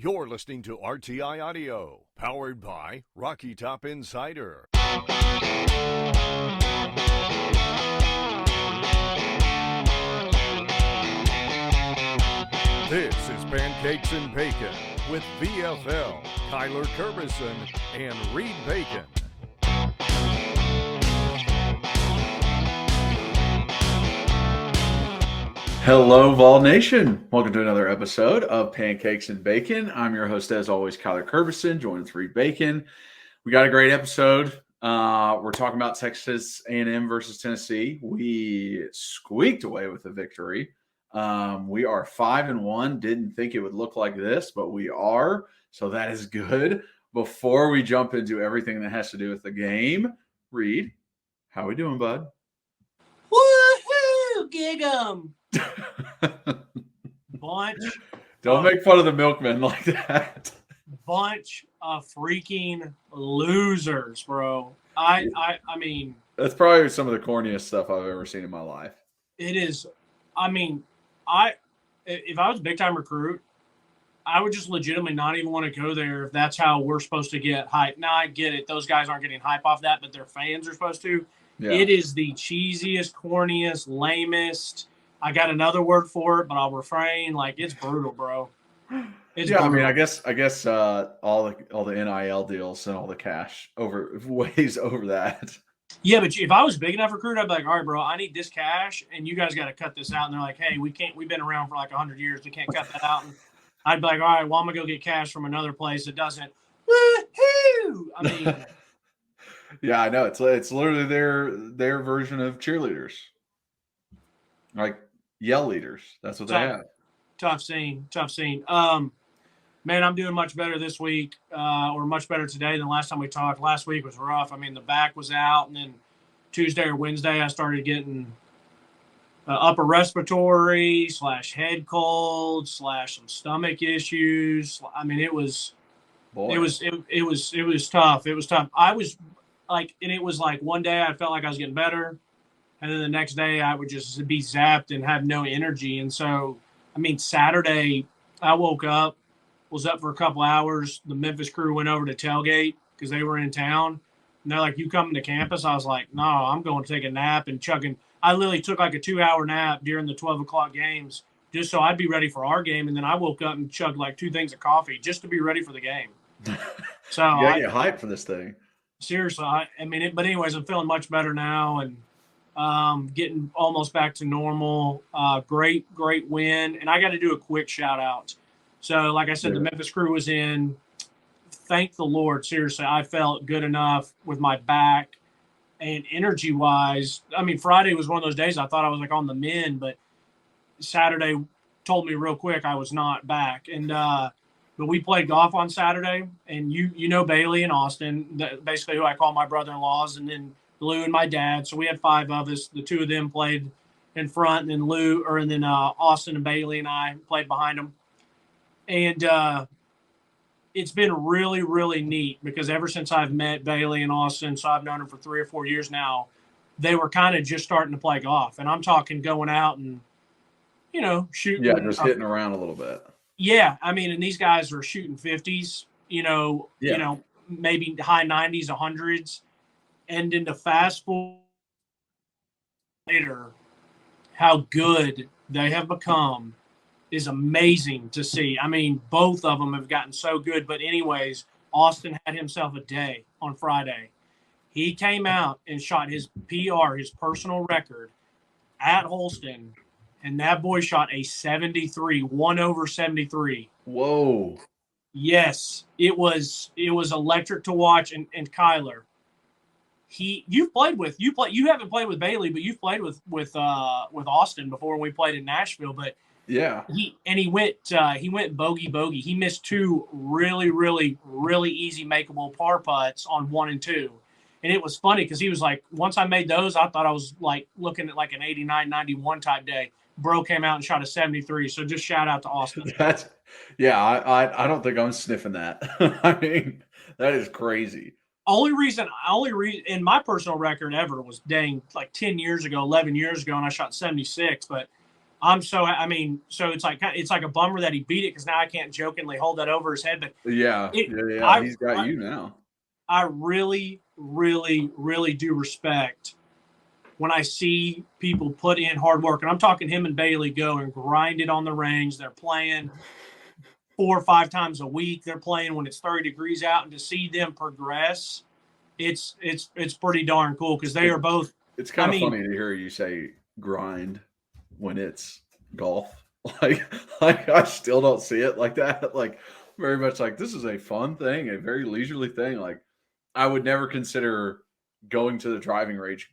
You're listening to RTI Audio, powered by Rocky Top Insider. This is Pancakes and Bacon with VFL, Kyler Kerbysson, and Reed Bacon. Hello, Vol Nation. Welcome to another episode of Pancakes and Bacon. I'm your host, as always, Kyler Kerbysson, joined with Reed Bacon. We got a great episode. We're talking about Texas A&M versus Tennessee. We squeaked away with a victory. We are 5-1. Didn't think it would look like this, but we are. So that is good. Before we jump into everything that has to do with the game, Reed, how we doing, bud? Woohoo! Gig 'em! Don't make fun of the milkman like that. Bunch of freaking losers, bro. I mean, that's probably some of the corniest stuff I've ever seen in my life. It is. I mean, if I was a big time recruit, I would just legitimately not even want to go there if that's how we're supposed to get hype. Now I get it; those guys aren't getting hype off that, but their fans are supposed to. Yeah. It is the cheesiest, corniest, lamest. I got another word for it, but I'll refrain. Like, it's brutal, bro. It's brutal. I mean, I guess all the NIL deals and all the cash weighs over that. Yeah, but if I was big enough recruit, I'd be like, all right, bro, I need this cash, and you guys got to cut this out. And they're like, hey, we've been around for like 100 years. We can't cut that out. And I'd be like, all right, well, I'm going to go get cash from another place that doesn't. Woohoo! I mean. Yeah, I know. It's literally their version of cheerleaders. Like, yell leaders. That's what they have. Tough scene. Man, I'm doing much better this week, or much better today than last time we talked. Last week was rough. I mean, the back was out, and then Tuesday or Wednesday I started getting upper respiratory / head cold / some stomach issues. I mean, it was tough. It was tough. I was like, and it was like one day I felt like I was getting better. And then the next day I would just be zapped and have no energy. And so, I mean, Saturday I woke up, was up for a couple hours. The Memphis crew went over to tailgate because they were in town. And they're like, you coming to campus? I was like, no, I'm going to take a nap and chugging. I literally took like a 2-hour nap during the 12 o'clock games just so I'd be ready for our game. And then I woke up and chugged like 2 things of coffee just to be ready for the game. So I get hyped for this thing. Seriously. But anyways, I'm feeling much better now. And getting almost back to normal. Great win. And I got to do a quick shout out. So like I said, the Memphis crew was in. Thank the Lord. Seriously, I felt good enough with my back and energy wise. I mean, Friday was one of those days I thought I was like on the mend, but Saturday told me real quick I was not back. And, but we played golf on Saturday, and you know Bailey and Austin, basically who I call my brother-in-laws, and then Lou and my dad. So we had 5 of us. The 2 of them played in front, and then Austin and Bailey and I played behind them. And it's been really, really neat because ever since I've met Bailey and Austin, so I've known them for 3 or 4 years now, they were kind of just starting to play golf. And I'm talking going out and, shooting. Yeah, just hitting around a little bit. Yeah. I mean, and these guys are shooting 50s, maybe high 90s, 100s. And then to fast forward later, how good they have become is amazing to see. I mean, both of them have gotten so good. But anyways, Austin had himself a day on Friday. He came out and shot his PR, his personal record, at Holston, and that boy shot a 73, 1 over 73. Whoa. Yes, it was electric to watch. And Kyler, you haven't played with Bailey, but you've played with Austin before when we played in Nashville. But yeah, he went bogey. He missed 2 really, really, really easy makeable par putts on 1 and 2. And it was funny because he was like, once I made those, I thought I was like looking at like an 89, 91 type day. Bro came out and shot a 73. So just shout out to Austin. I don't think I'm sniffing that. I mean, that is crazy. Only reason in my personal record ever was like 10 years ago, 11 years ago, and I shot 76. But So it's like a bummer that he beat it because now I can't jokingly hold that over his head. But Yeah. He's got you now. I really, really, really do respect when I see people put in hard work. And I'm talking him and Bailey go and grind it on the range. They're playing 4 or 5 times a week. They're playing when it's 30 degrees out, and to see them progress, it's pretty darn cool because they are both. It's kind of funny to hear you say grind when it's golf. Like I still don't see it like that. Like very much like this is a fun thing, a very leisurely thing. Like I would never consider going to the driving range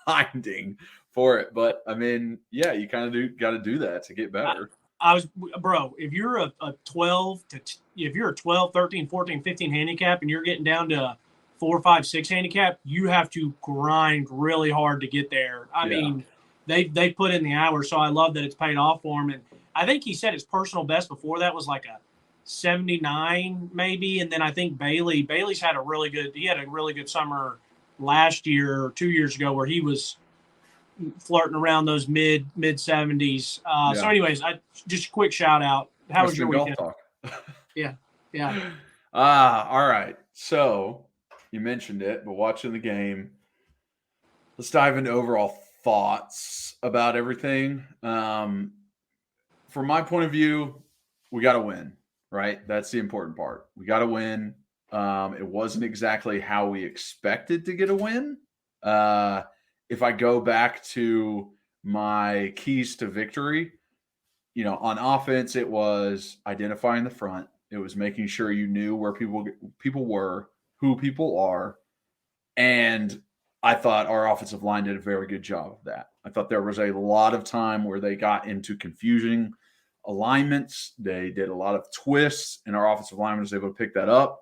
grinding for it. But I mean, yeah, you kind of got to do that to get better. If you're a 12 to, if you're a 12, 13, 14, 15 handicap and you're getting down to 4, 5, 6 handicap, you have to grind really hard to get there. I mean, they put in the hours, so I love that it's paid off for him. And I think he said his personal best before that was like a 79 maybe. And then I think Bailey's had a really good summer last year or 2 years ago where he was flirting around those mid 70s. So anyways, just a quick shout out. How was your weekend? Talk. Yeah. All right. So you mentioned it, but watching the game, let's dive into overall thoughts about everything. From my point of view, we got to win, right? That's the important part. We got to win. It wasn't exactly how we expected to get a win. If I go back to my keys to victory, on offense, it was identifying the front. It was making sure you knew where people were, who people are. And I thought our offensive line did a very good job of that. I thought there was a lot of time where they got into confusing alignments. They did a lot of twists, and our offensive line was able to pick that up.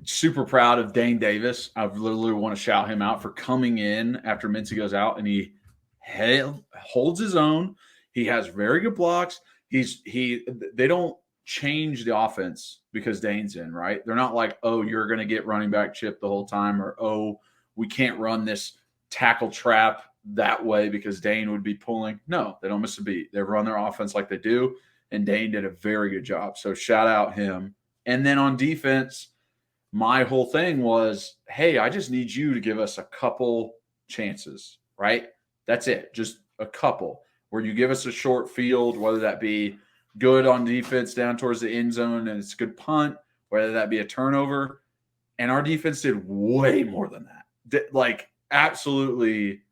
Super proud of Dane Davis. I literally want to shout him out for coming in after Mincy goes out, and he holds his own. He has very good blocks. They don't change the offense because Dane's in, right? They're not like, oh, you're going to get running back chip the whole time, or oh, we can't run this tackle trap that way because Dane would be pulling. No, they don't miss a beat. They run their offense like they do, and Dane did a very good job. So shout out him. And then on defense, my whole thing was, hey, I just need you to give us a couple chances, right? That's it. Just a couple where you give us a short field, whether that be good on defense down towards the end zone and it's a good punt, whether that be a turnover. And our defense did way more than that. Like absolutely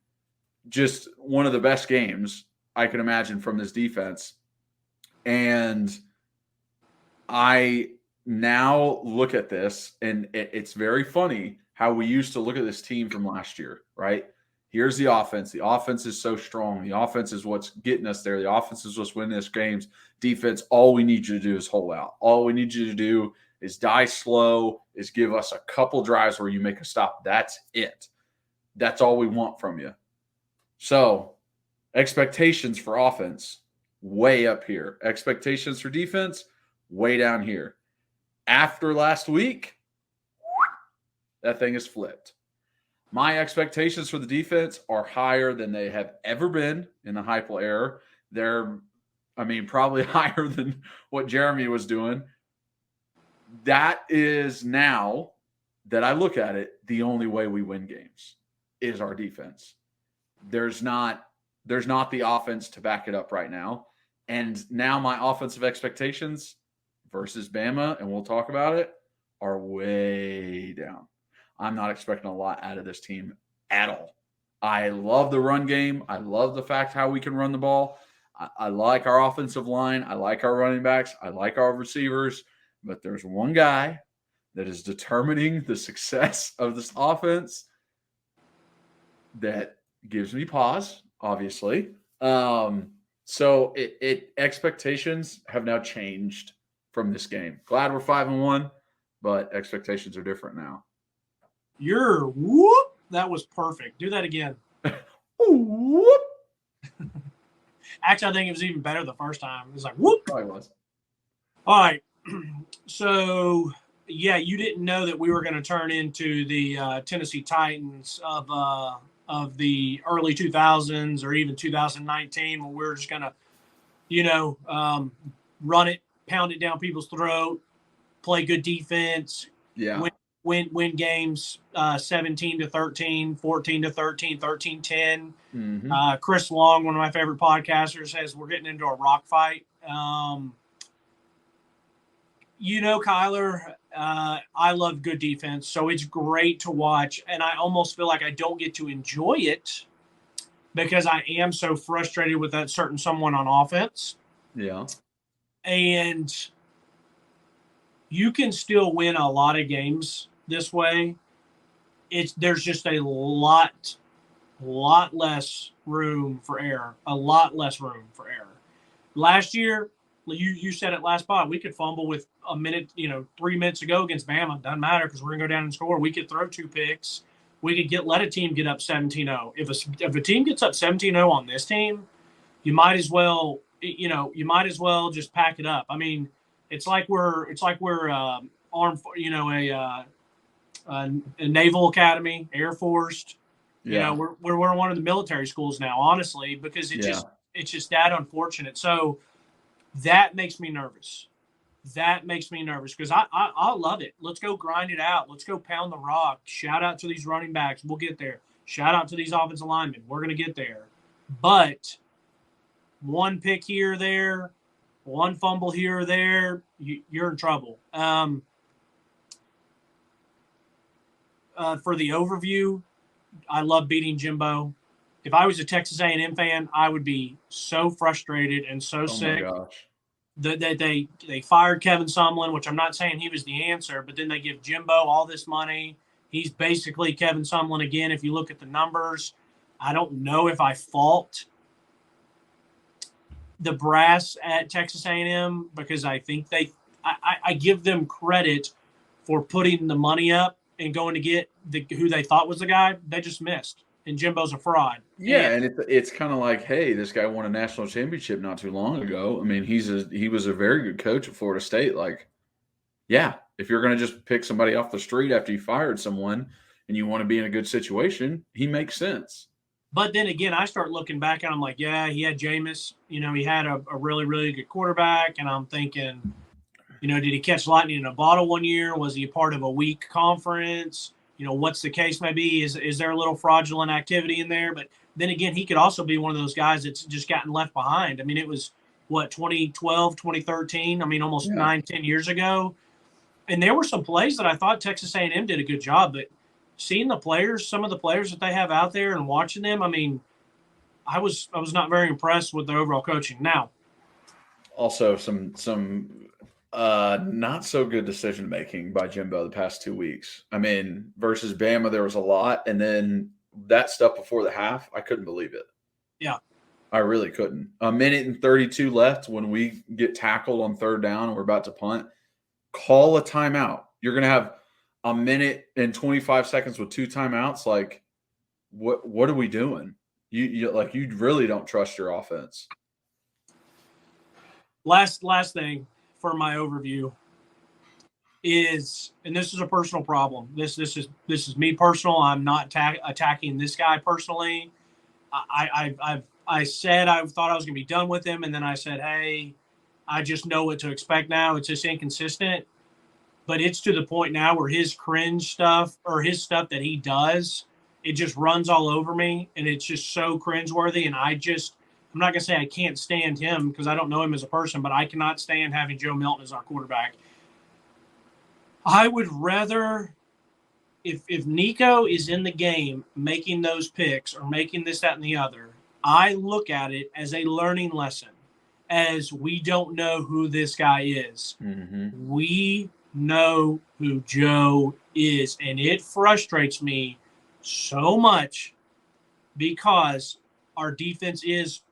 just one of the best games I can imagine from this defense. And I now look at this, and it's very funny how we used to look at this team from last year, right? Here's the offense. The offense is so strong. The offense is what's getting us there. The offense is what's winning us games. Defense, all we need you to do is hold out. All we need you to do is die slow, is give us a couple drives where you make a stop. That's it. That's all we want from you. So expectations for offense, way up here. Expectations for defense, way down here. After last week, that thing is flipped. My expectations for the defense are higher than they have ever been in the Heupel era. They're, probably higher than what Jeremy was doing. That is now that I look at it, the only way we win games is our defense. There's not the offense to back it up right now. And now my offensive expectations versus Bama, and we'll talk about it, are way down. I'm not expecting a lot out of this team at all. I love the run game. I love the fact how we can run the ball. I like our offensive line. I like our running backs. I like our receivers. But there's one guy that is determining the success of this offense that gives me pause, obviously. So expectations have now changed from this game. Glad we're 5-1, but expectations are different now. Your whoop, that was perfect. Do that again. Whoop. Actually, I think it was even better the first time. It was like whoop. Probably was. All right. So, yeah, you didn't know that we were going to turn into the Tennessee Titans of of the early 2000s or even 2019 when we're just going to, run it, pound it down people's throat, play good defense, Yeah. win games 17-13, 14-13, 13-10. Mm-hmm. Chris Long, one of my favorite podcasters, says we're getting into a rock fight. Kyler, I love good defense, so it's great to watch, and I almost feel like I don't get to enjoy it because I am so frustrated with that certain someone on offense. Yeah. And you can still win a lot of games this way. There's just a lot less room for error. A lot less room for error. Last year, you said it last pod, we could fumble with a minute, 3 minutes to go against Bama. Doesn't matter because we're going to go down and score. We could throw 2 picks. We could let a team get up 17-0. If a team gets up 17-0 on this team, you might as well just pack it up. I mean, it's like we're armed, a naval academy, Air Force. Yeah. We're one of the military schools now, honestly, because it's just that unfortunate. So that makes me nervous. Because I love it. Let's go grind it out. Let's go pound the rock. Shout out to these running backs. We'll get there. Shout out to these offensive linemen. We're going to get there. But one pick here or there, one fumble here or there, you're in trouble. For the overview, I love beating Jimbo. If I was a Texas A&M fan, I would be so frustrated and so sick. Oh my gosh. That they fired Kevin Sumlin, which I'm not saying he was the answer, but then they give Jimbo all this money. He's basically Kevin Sumlin again. If you look at the numbers, I don't know if I fault the brass at Texas A&M because I think I give them credit for putting the money up and going to get who they thought was the guy. They just missed. And Jimbo's a fraud. Yeah, and it's kind of like, hey, this guy won a national championship not too long ago. I mean, he was a very good coach at Florida State. Like, yeah, if you're going to just pick somebody off the street after you fired someone and you want to be in a good situation, he makes sense. But then again, I start looking back and I'm like, yeah, he had Jameis. He had a really, really good quarterback. And I'm thinking, did he catch lightning in a bottle one year? Was he a part of a weak conference? What's the case may be? Is there a little fraudulent activity in there? But then again, he could also be one of those guys that's just gotten left behind. I mean, it was, 2012, 2013? I mean, almost 9-10 years ago. And there were some plays that I thought Texas A&M did a good job. But seeing some of the players that they have out there and watching them, I mean, I was not very impressed with their overall coaching. Now, also some not so good decision making by Jimbo the past 2 weeks. I mean, versus Bama, there was a lot, and then that stuff before the half, I couldn't believe it. Yeah, I really couldn't. 1:32 left when we get tackled on 3rd down and we're about to punt. Call a timeout. You're going to have 1:25 with 2 timeouts. Like, what are we doing? You really don't trust your offense. Last thing for my overview is, and this is a personal problem. This is me personal. I'm not attacking this guy personally. I said I thought I was going to be done with him, and then I said, hey, I just know what to expect now. It's just inconsistent. But it's to the point now where his cringe stuff or his stuff that he does, it just runs all over me, and it's just so cringeworthy. And I'm not going to say I can't stand him because I don't know him as a person, but I cannot stand having Joe Milton as our quarterback. I would rather, if Nico is in the game making those picks or making this, that, and the other, I look at it as a learning lesson, as we don't know who this guy is. Mm-hmm. We know who Joe is, and it frustrates me so much because our defense is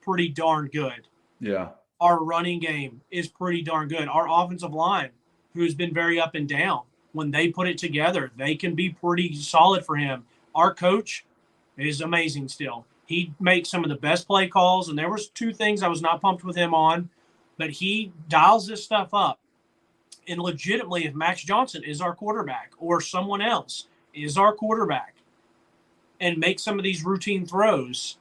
pretty darn good. Yeah. Our running game is pretty darn good. Our offensive line, who's been very up and down, when they put it together, they can be pretty solid for him. Our coach is amazing still. He makes some of the best play calls, and there was 2 things I was not pumped with him on, but he dials this stuff up. And legitimately, if Max Johnson is our quarterback or someone else is our quarterback, and make some of these routine throws,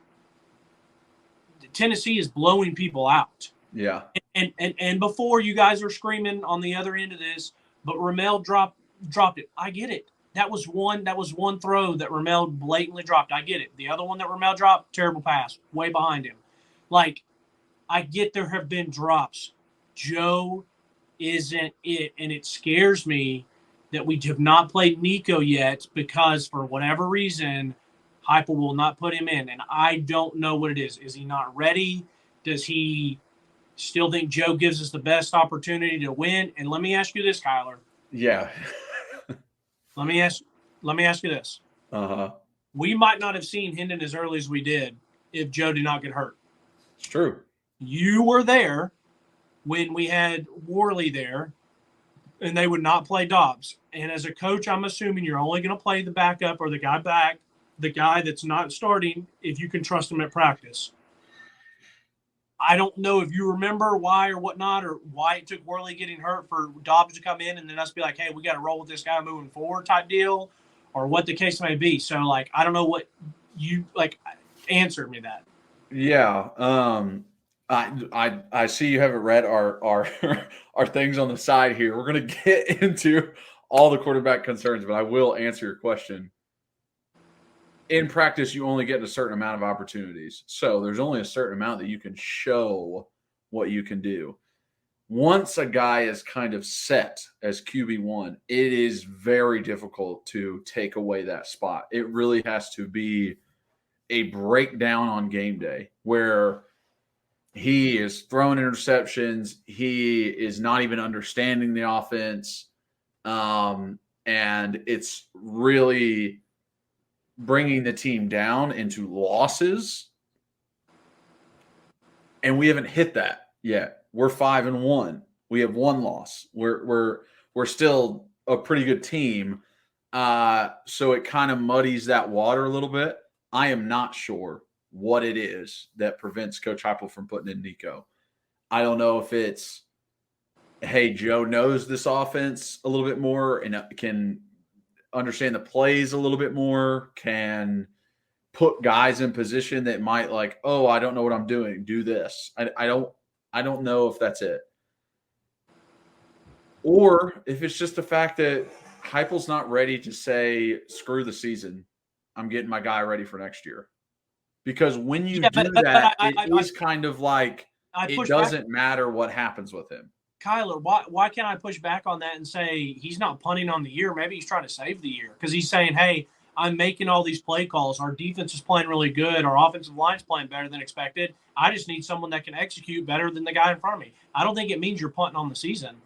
Tennessee is blowing people out. Yeah. And before you guys are screaming on the other end of this, but Ramel dropped it. I get it. That was one throw that Ramel blatantly dropped. I get it. The other one that Ramel dropped, terrible pass, way behind him. Like, I get there have been drops. Joe isn't it, and it scares me that we have not played Nico yet because for whatever reason, Heupel will not put him in, and I don't know what it is. Is he not ready? Does he still think Joe gives us the best opportunity to win? And let me ask you this, Kyler. Yeah. Let me ask you this. Uh-huh. We might not have seen Hendon as early as we did if Joe did not get hurt. It's true. You were there when we had Worley there, and they would not play Dobbs. And as a coach, I'm assuming you're only going to play the backup or the guy that's not starting, if you can trust him at practice. I don't know if you remember why or whatnot, or why it took Worley getting hurt for Dobbs to come in and then us be like, hey, we got to roll with this guy moving forward type deal, or what the case may be. So, like, I don't know what you, like, answer me that. Yeah. I see you haven't read our our things on the side here. We're going to get into all the quarterback concerns, but I will answer your question. In practice, you only get a certain amount of opportunities. So there's only a certain amount that you can show what you can do. Once a guy is kind of set as QB1, it is very difficult to take away that spot. It really has to be a breakdown on game day where he is throwing interceptions. He is not even understanding the offense. And it's really bringing the team down into losses. And we haven't hit that yet. We're 5-1. We have one loss. We're still a pretty good team. So it kind of muddies that water a little bit. I am not sure what it is that prevents Coach Heupel from putting in Nico. I don't know if it's, hey, Joe knows this offense a little bit more and can understand the plays a little bit more, can put guys in position that might like, oh, I don't know what I'm doing, do this. I don't know if that's it. Or if it's just the fact that Heupel's not ready to say, screw the season, I'm getting my guy ready for next year. Because when you do that, it is kind of like it doesn't matter what happens with him. Kyler, why can't I push back on that and say he's not punting on the year? Maybe he's trying to save the year because he's saying, hey, I'm making all these play calls. Our defense is playing really good. Our offensive line's playing better than expected. I just need someone that can execute better than the guy in front of me. I don't think it means you're punting on the season.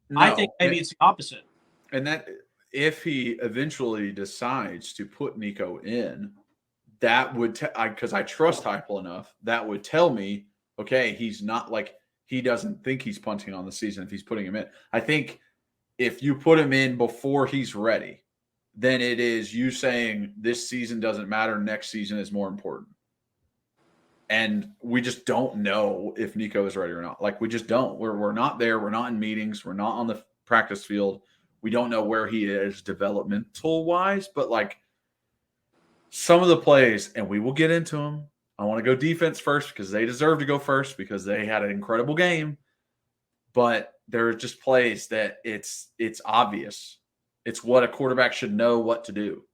No, I think maybe it's the opposite. And that if he eventually decides to put Nico in, that would because I trust Heupel enough, that would tell me, okay, he's not like he doesn't think he's punting on the season if he's putting him in. I think if you put him in before he's ready, then it is you saying this season doesn't matter, next season is more important. And we just don't know if Nico is ready or not. Like, we just don't. We're not there. We're not in meetings. We're not on the practice field. We don't know where he is developmental-wise. But, like, some of the plays, and we will get into them. I want to go defense first because they deserve to go first because they had an incredible game. But there are just plays that it's obvious. It's what a quarterback should know what to do.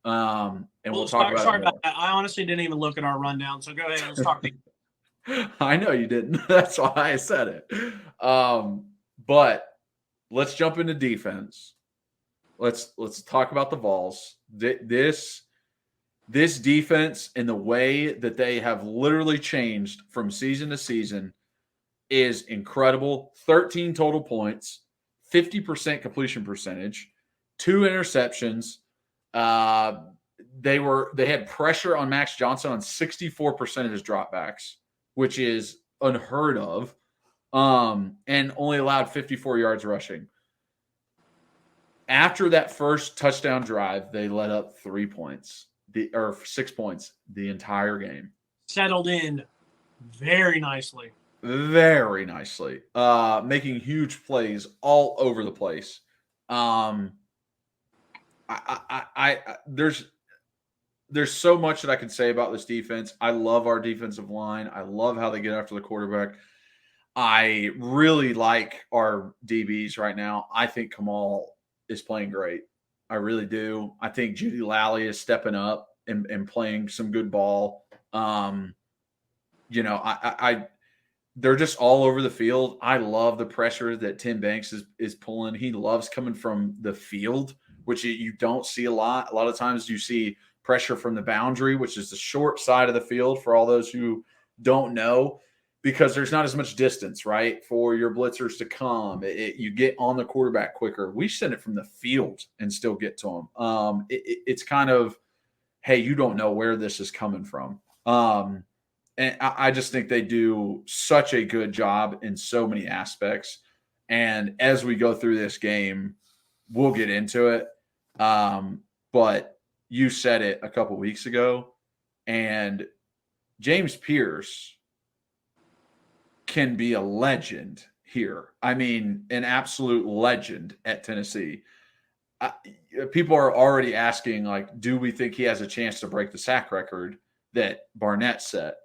And we'll talk about it. Sorry about that. I honestly didn't even look at our rundown. So go ahead. Let's talk. I know you didn't. That's why I said it. But let's jump into defense. Let's talk about the Vols. This defense and the way that they have literally changed from season to season is incredible. 13 total points, 50% completion percentage, 2 interceptions. They had pressure on Max Johnson on 64% of his dropbacks, which is unheard of, and only allowed 54 yards rushing. After that first touchdown drive, they let up 3 points, or 6 points the entire game. Settled in very nicely. Very nicely. Making huge plays all over the place. there's so much that I can say about this defense. I love our defensive line. I love how they get after the quarterback. I really like our DBs right now. I think Kamal is playing great. I really do. I think Judy Lally is stepping up and playing some good ball. They're just all over the field. I love the pressure that Tim Banks is pulling. He loves coming from the field, which you don't see a lot. A lot of times you see pressure from the boundary, which is the short side of the field for all those who don't know, because there's not as much distance, right, for your blitzers to come. You get on the quarterback quicker. We send it from the field and still get to them. It's kind of, hey, you don't know where this is coming from. And I just think they do such a good job in so many aspects. And as we go through this game, we'll get into it. But you said it a couple weeks ago, and James Pierce can be a legend here. I mean, an absolute legend at Tennessee. People are already asking, like, do we think he has a chance to break the sack record that Barnett set?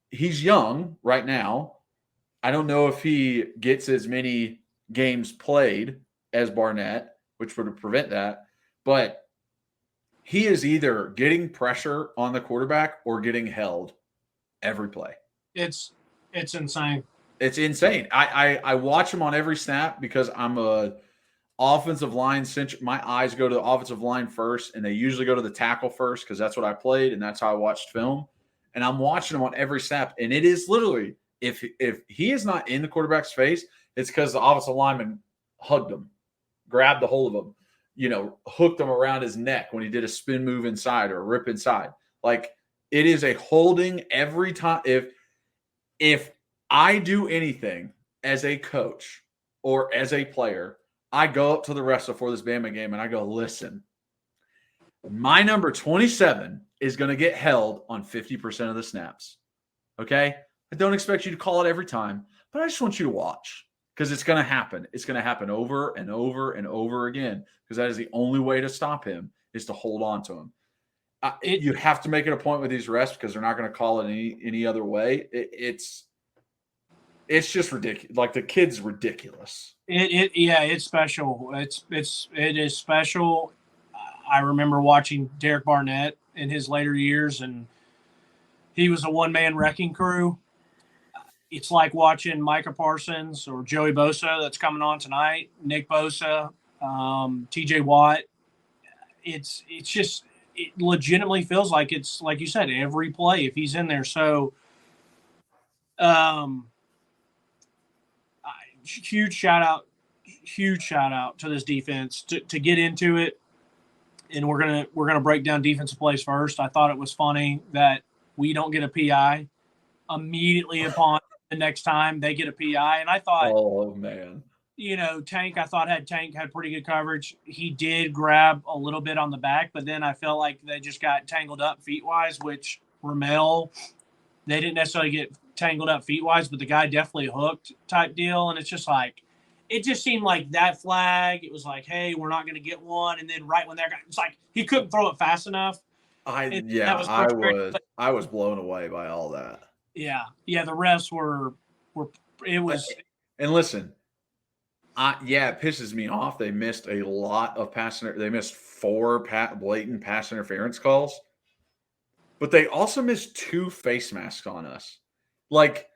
He's young right now. I don't know if he gets as many games played as Barnett, which would prevent that. But he is either getting pressure on the quarterback or getting held every play. It's insane. It's insane. I watch him on every snap because I'm a offensive line centric. My eyes go to the offensive line first, and they usually go to the tackle first because that's what I played and that's how I watched film. And I'm watching him on every snap, and it is literally, if he is not in the quarterback's face, it's because the offensive lineman hugged him, grabbed the hold of him, hooked him around his neck when he did a spin move inside or a rip inside. Like, it is a holding every time. If I do anything as a coach or as a player, I go up to the refs before this Bama game and I go, listen, my number 27 is going to get held on 50% of the snaps. Okay? I don't expect you to call it every time, but I just want you to watch because it's going to happen. It's going to happen over and over and over again because that is the only way to stop him is to hold on to him. You have to make it a point with these refs because they're not going to call it any other way. It's just ridiculous. Like, the kid's ridiculous. It's special. It is special. I remember watching Derek Barnett in his later years, and he was a one-man wrecking crew. It's like watching Micah Parsons or Joey Bosa that's coming on tonight, Nick Bosa, TJ Watt. It legitimately feels like it's, like you said, every play if he's in there. So huge shout out to this defense to get into it. And we're gonna break down defensive plays first. I thought it was funny that we don't get a PI immediately upon the next time they get a PI. And I thought, oh man, Tank had pretty good coverage. He did grab a little bit on the back, but then I felt like they just got tangled up feet wise, which Ramel, they didn't necessarily get tangled up feet wise, but the guy definitely hooked type deal. And it's just like, it just seemed like that flag. It was like, hey, we're not going to get one. And then right when that guy, it's like he couldn't throw it fast enough. I was blown away by all that. Yeah. The refs were. It was. And listen, it pisses me off. They missed a lot of they missed 4 blatant pass interference calls, but they also missed 2 face masks on us. Like,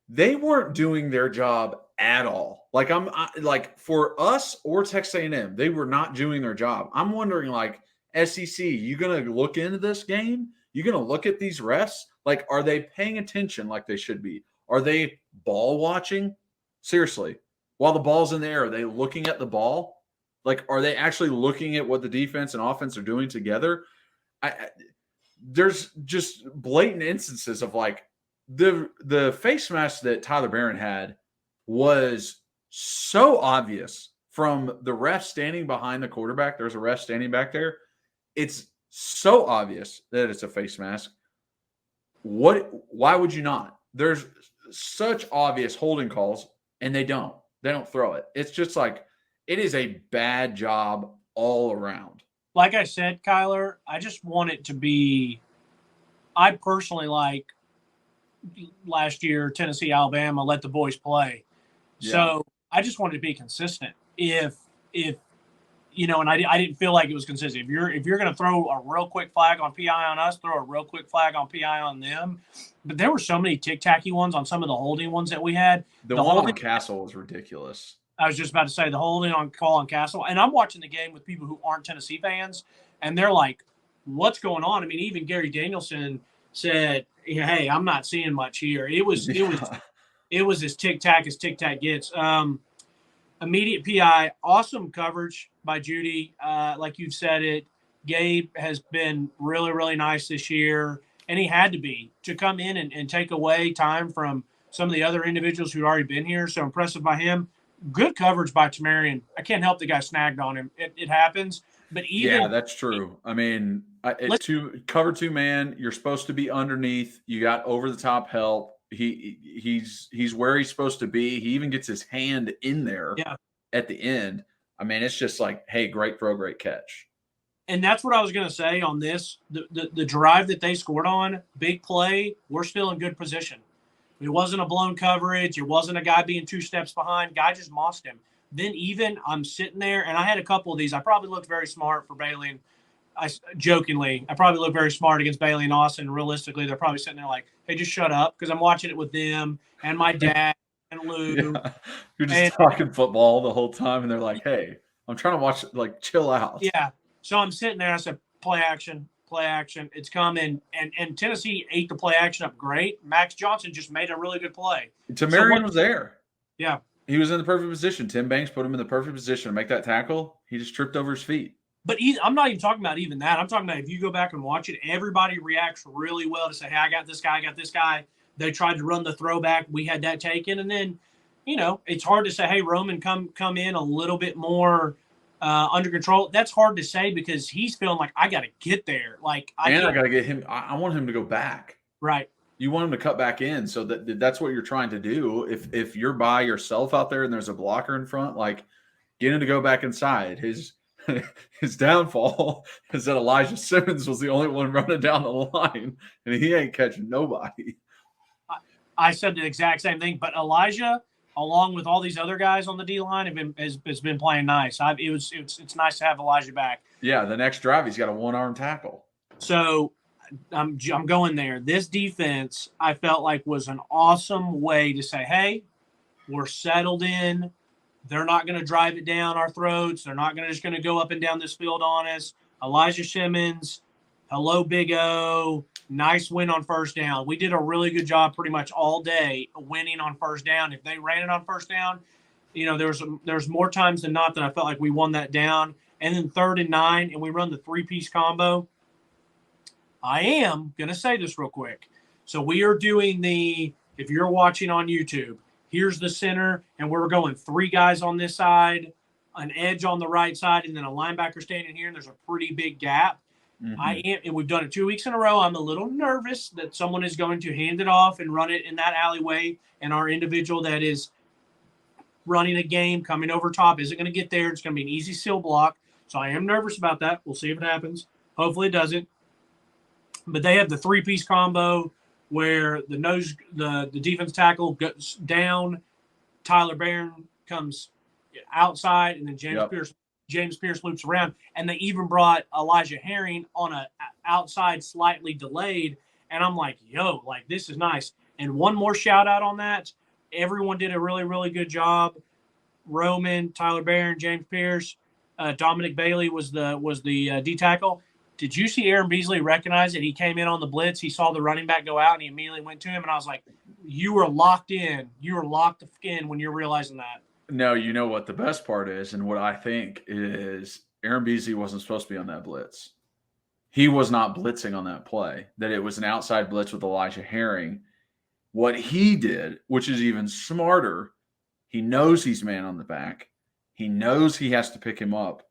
they weren't doing their job at all. Like, for us or Texas A&M, they were not doing their job. I'm wondering, like, SEC, you going to look into this game? You going to look at these refs? Like, are they paying attention like they should be? Are they ball watching? Seriously. While the ball's in the air, are they looking at the ball? Like, are they actually looking at what the defense and offense are doing together? There's just blatant instances of, like, the face mask that Tyler Barron had was so obvious from the ref standing behind the quarterback. There's a ref standing back there. It's so obvious that it's a face mask. Why would you not? There's such obvious holding calls, and they don't throw it. It's just like, it is a bad job all around. like I said, Kyler, I just want it to be. I personally like last year Tennessee, Alabama, let the boys play. Yeah. So I just wanted to be consistent. If and I didn't feel like it was consistent. If you're going to throw a real quick flag on PI on us, throw a real quick flag on PI on them. But there were so many tic-tacky ones on some of the holding ones that we had. The one on Castle was ridiculous. I was just about to say the holding on call on Castle. And I'm watching the game with people who aren't Tennessee fans, and they're like, what's going on? I mean, even Gary Danielson said, hey, I'm not seeing much here. It was as tic-tac as tic-tac gets. Immediate PI, awesome coverage by Judy. Like you've said it, Gabe has been really, really nice this year, and he had to come in and take away time from some of the other individuals who'd already been here. So impressive by him. Good coverage by Tamarian. I can't help the guy snagged on him. It happens. But even that's true. I mean, cover 2-man. You're supposed to be underneath. You got over the top help. He's where he's supposed to be. He even gets his hand in there at the end. I mean, it's just like, hey, great throw, great catch. And that's what I was going to say on this. The drive that they scored on, big play, we're still in good position. It wasn't a blown coverage. It wasn't a guy being 2 steps behind. Guy just mossed him. Then even I'm sitting there, and I had a couple of these. I probably looked very smart for Bailey, and I probably looked very smart against Bailey and Austin. Realistically, they're probably sitting there like, hey, just shut up, because I'm watching it with them and my dad and Lou. Yeah. You're just talking football the whole time, and they're like, hey, I'm trying to watch, like, chill out. Yeah. So I'm sitting there, and I said, play action. It's coming. And Tennessee ate the play action up great. Max Johnson just made a really good play. Tamarian was there. Yeah. He was in the perfect position. Tim Banks put him in the perfect position to make that tackle. He just tripped over his feet. But I'm not even talking about even that. I'm talking about if you go back and watch it, everybody reacts really well to say, hey, I got this guy. They tried to run the throwback. We had that taken. And then, it's hard to say, hey, Roman, come in a little bit more under control. That's hard to say because he's feeling like, I got to get there. Like, I got to get him. I want him to go back. Right. You want him to cut back in, so that's what you're trying to do. If you're by yourself out there and there's a blocker in front, like, get him to go back inside. His downfall is that Elijah Simmons was the only one running down the line, and he ain't catching nobody. I said the exact same thing, but Elijah, along with all these other guys on the D line, has been playing nice. It's nice to have Elijah back. Yeah, the next drive he's got a 1-arm tackle. So I'm going there. This defense, I felt like, was an awesome way to say, hey, we're settled in. They're not going to drive it down our throats. They're not just going to go up and down this field on us. Elijah Simmons, hello, Big O. Nice win on first down. We did a really good job pretty much all day winning on first down. If they ran it on first down, there's more times than not that I felt like we won that down. And then 3rd and 9, and we run the 3-piece combo. I am going to say this real quick. So we are doing if you're watching on YouTube, here's the center, and we're going 3 guys on this side, an edge on the right side, and then a linebacker standing here, and there's a pretty big gap. Mm-hmm. And we've done it 2 weeks in a row. I'm a little nervous that someone is going to hand it off and run it in that alleyway, and our individual that is running a game coming over top isn't going to get there. It's going to be an easy seal block. So I am nervous about that. We'll see if it happens. Hopefully it doesn't. But they have the 3-piece combo where the defense tackle goes down, Tyler Barron comes outside, and then James Pierce loops around. And they even brought Elijah Herring on a outside slightly delayed. And I'm like, this is nice. And one more shout out on that. Everyone did a really, really good job. Roman, Tyler Barron, James Pierce, Dominic Bailey was the D tackle. Did you see Aaron Beasley recognize it? He came in on the blitz. He saw the running back go out, and he immediately went to him. And I was like, you were locked in. You were locked in when you're realizing that. No, you know what the best part is, and what I think is Aaron Beasley wasn't supposed to be on that blitz. He was not blitzing on that play, that it was an outside blitz with Elijah Herring. What he did, which is even smarter, he knows he's man on the back. He knows he has to pick him up.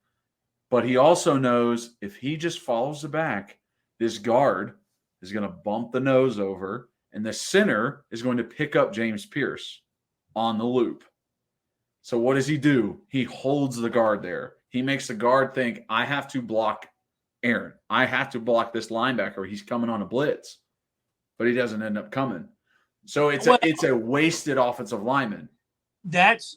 But he also knows if he just follows the back, this guard is going to bump the nose over, and the center is going to pick up James Pierce on the loop. So what does he do? He holds the guard there. He makes the guard think, I have to block Aaron, I have to block this linebacker. He's coming on a blitz, but he doesn't end up coming. So it's a wasted offensive lineman. That's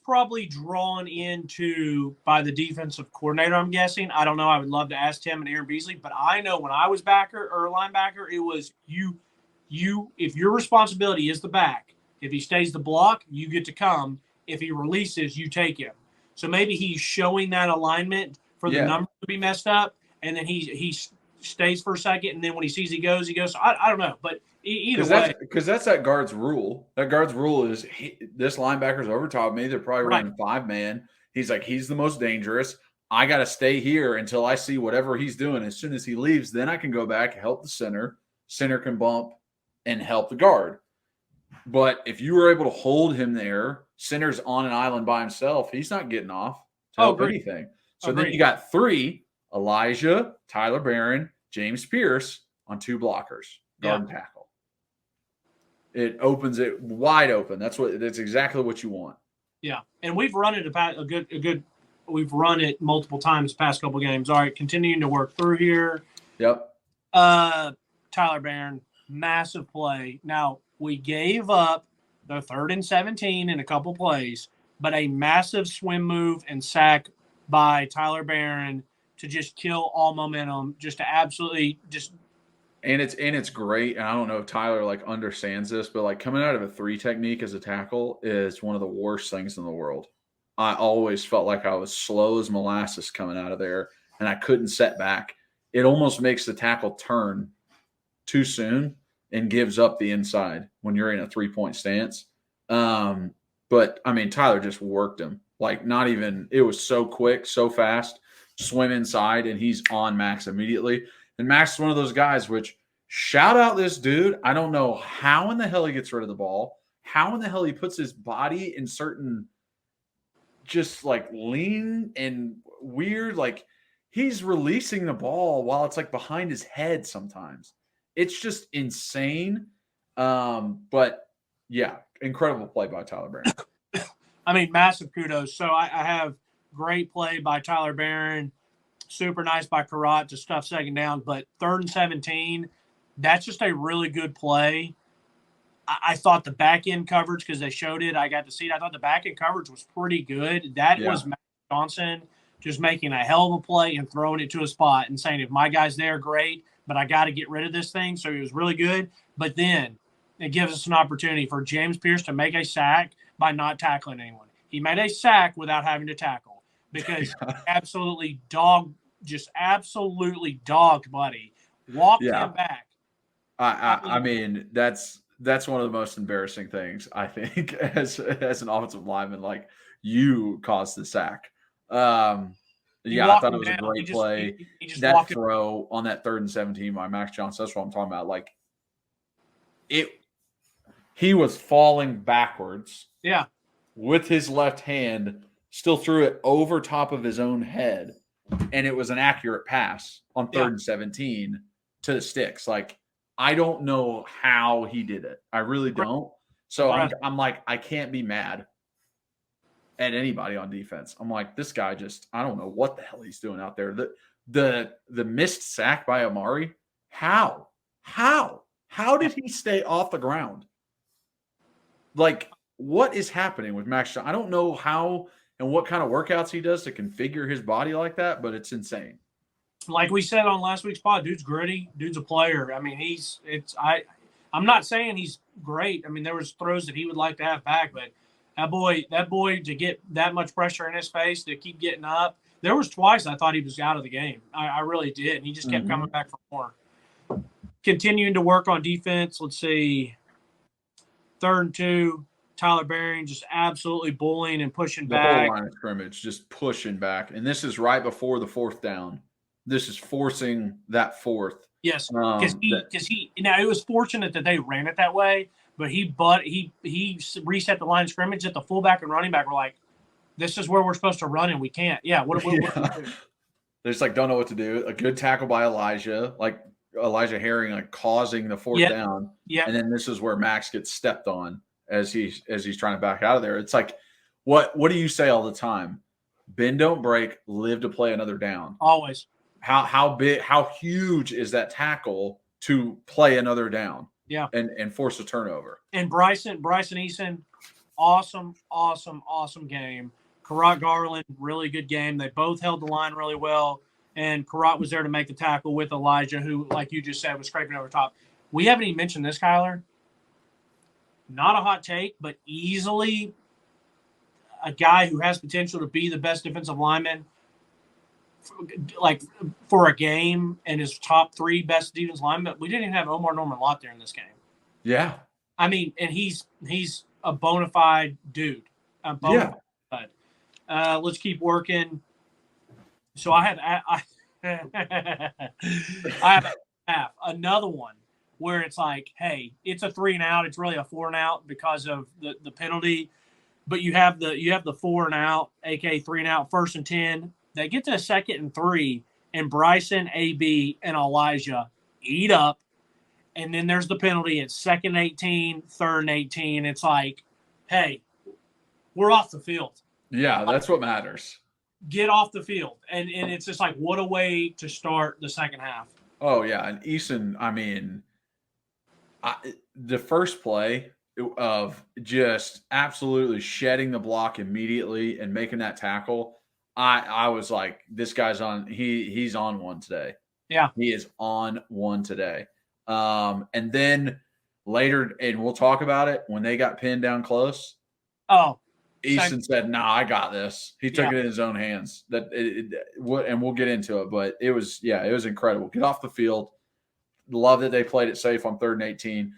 probably drawn into by the defensive coordinator, I'm guessing. I don't know. I would love to ask Tim and Aaron Beasley, but I know when I was backer or linebacker, it was you if your responsibility is the back, if he stays the block, you get to come. If he releases, you take him. So maybe he's showing that alignment for the number to be messed up, and then he stays for a second, and then when he sees he goes. So I don't know, but either way. Because that's that guard's rule. That guard's rule is this linebacker's over top of me. They're probably running 5-man. He's like, he's the most dangerous. I got to stay here until I see whatever he's doing. As soon as he leaves, then I can go back, help the center. Center can bump and help the guard. But if you were able to hold him there, center's on an island by himself, he's not getting off to help anything. So then you got 3, Elijah, Tyler Barron, James Pierce on 2 blockers, guard and tackle. It opens it wide open. That's exactly what you want. Yeah, and we've run it a good. We've run it multiple times the past couple games. All right, continuing to work through here. Yep. Tyler Barron, massive play. Now we gave up the 3rd and 17 in a couple plays, but a massive swim move and sack by Tyler Barron to just kill all momentum, just to absolutely just. And it's great. And I don't know if Tyler understands this, but coming out of a 3 technique as a tackle is one of the worst things in the world. I always felt like I was slow as molasses coming out of there, and I couldn't set back. It almost makes the tackle turn too soon and gives up the inside when you're in a 3-point stance. But I mean, Tyler just worked him. It was so quick, so fast, swim inside, and he's on Max immediately. And Max is one of those guys which, shout out this dude. I don't know how in the hell he gets rid of the ball, how in the hell he puts his body in certain just lean and weird. He's releasing the ball while it's behind his head sometimes. It's just insane. But yeah, incredible play by Tyler Barron. I mean, massive kudos. So I have great play by Tyler Barron. Super nice by Karat to stuff second down. But 3rd and 17, that's just a really good play. I thought the back end coverage, because they showed it, I got to see it. I thought the back end coverage was pretty good. That was Matt Johnson just making a hell of a play and throwing it to a spot and saying, if my guy's there, great, but I got to get rid of this thing. So he was really good. But then it gives us an opportunity for James Pierce to make a sack by not tackling anyone. He made a sack without having to tackle because absolutely dogged Buddy. Walked him back. I mean, that's one of the most embarrassing things, I think, as an offensive lineman. You caused the sack. I thought it was a great play. That throw on that 3rd and 17 by Max Johnson, that's what I'm talking about. He was falling backwards. Yeah. With his left hand, still threw it over top of his own head, and it was an accurate pass on 3rd and 17 to the sticks. I don't know how he did it. I really don't. So I'm I can't be mad at anybody on defense. I'm this guy I don't know what the hell he's doing out there. The missed sack by Amari. How did he stay off the ground? What is happening with Max? I don't know how and what kind of workouts he does to configure his body like that, but it's insane. Like we said on last week's pod, dude's gritty. Dude's a player. I mean, I'm not saying he's great. I mean, there was throws that he would like to have back, but that boy to get that much pressure in his face, to keep getting up. There was twice I thought he was out of the game. I really did. And he just kept coming back for more. Continuing to work on defense. Let's see. 3rd and 2. Tyler Barron just absolutely bullying and pushing back. The whole line of scrimmage, just pushing back. And this is right before the 4th down. This is forcing that 4th. Yes, because he now it was fortunate that they ran it that way, but he reset the line of scrimmage at the fullback and running back were like, this is where we're supposed to run and we can't. Yeah, what do we do? They just don't know what to do. A good tackle by Elijah, Elijah Herring, causing the 4th down. Yeah. And then this is where Max gets stepped on as he's trying to back out of there. It's what do you say all the time? Bend, don't break, live to play another down. Always. how huge is that tackle to play another down? Yeah. And force a turnover. And Bryson Eason, awesome game. Karat Garland, really good game. They both held the line really well. And Karat was there to make the tackle with Elijah, who, like you just said, was scraping over top. We haven't even mentioned this, Kyler. Not a hot take, but easily a guy who has potential to be the best defensive lineman for a game and his top 3 best defensive linemen. We didn't even have Omar Norman-Lott there in this game. Yeah. I mean, and he's a bona fide dude. Yeah. Let's keep working. So I have another one where it's like, hey, it's a 3 and out. It's really a 4 and out because of the penalty. But you have the 4 and out, aka 3 and out, 1st and 10. They get to 2nd and 3, and Bryson, AB, and Elijah eat up. And then there's the penalty. It's 2nd and 18, 3rd and 18. It's like, hey, we're off the field. Yeah, that's what matters. Get off the field. And it's just like, what a way to start the second half. Oh, yeah. And Eason, I mean, the first play of just absolutely shedding the block immediately and making that tackle, I was like, this guy's on. He's on one today. Yeah. He is on one today. And then later, and we'll talk about it, when they got pinned down close. Oh. Easton said, "Nah, I got this." He took it in his own hands. And we'll get into it, but it was incredible. Get off the field. Love that they played it safe on 3rd and 18.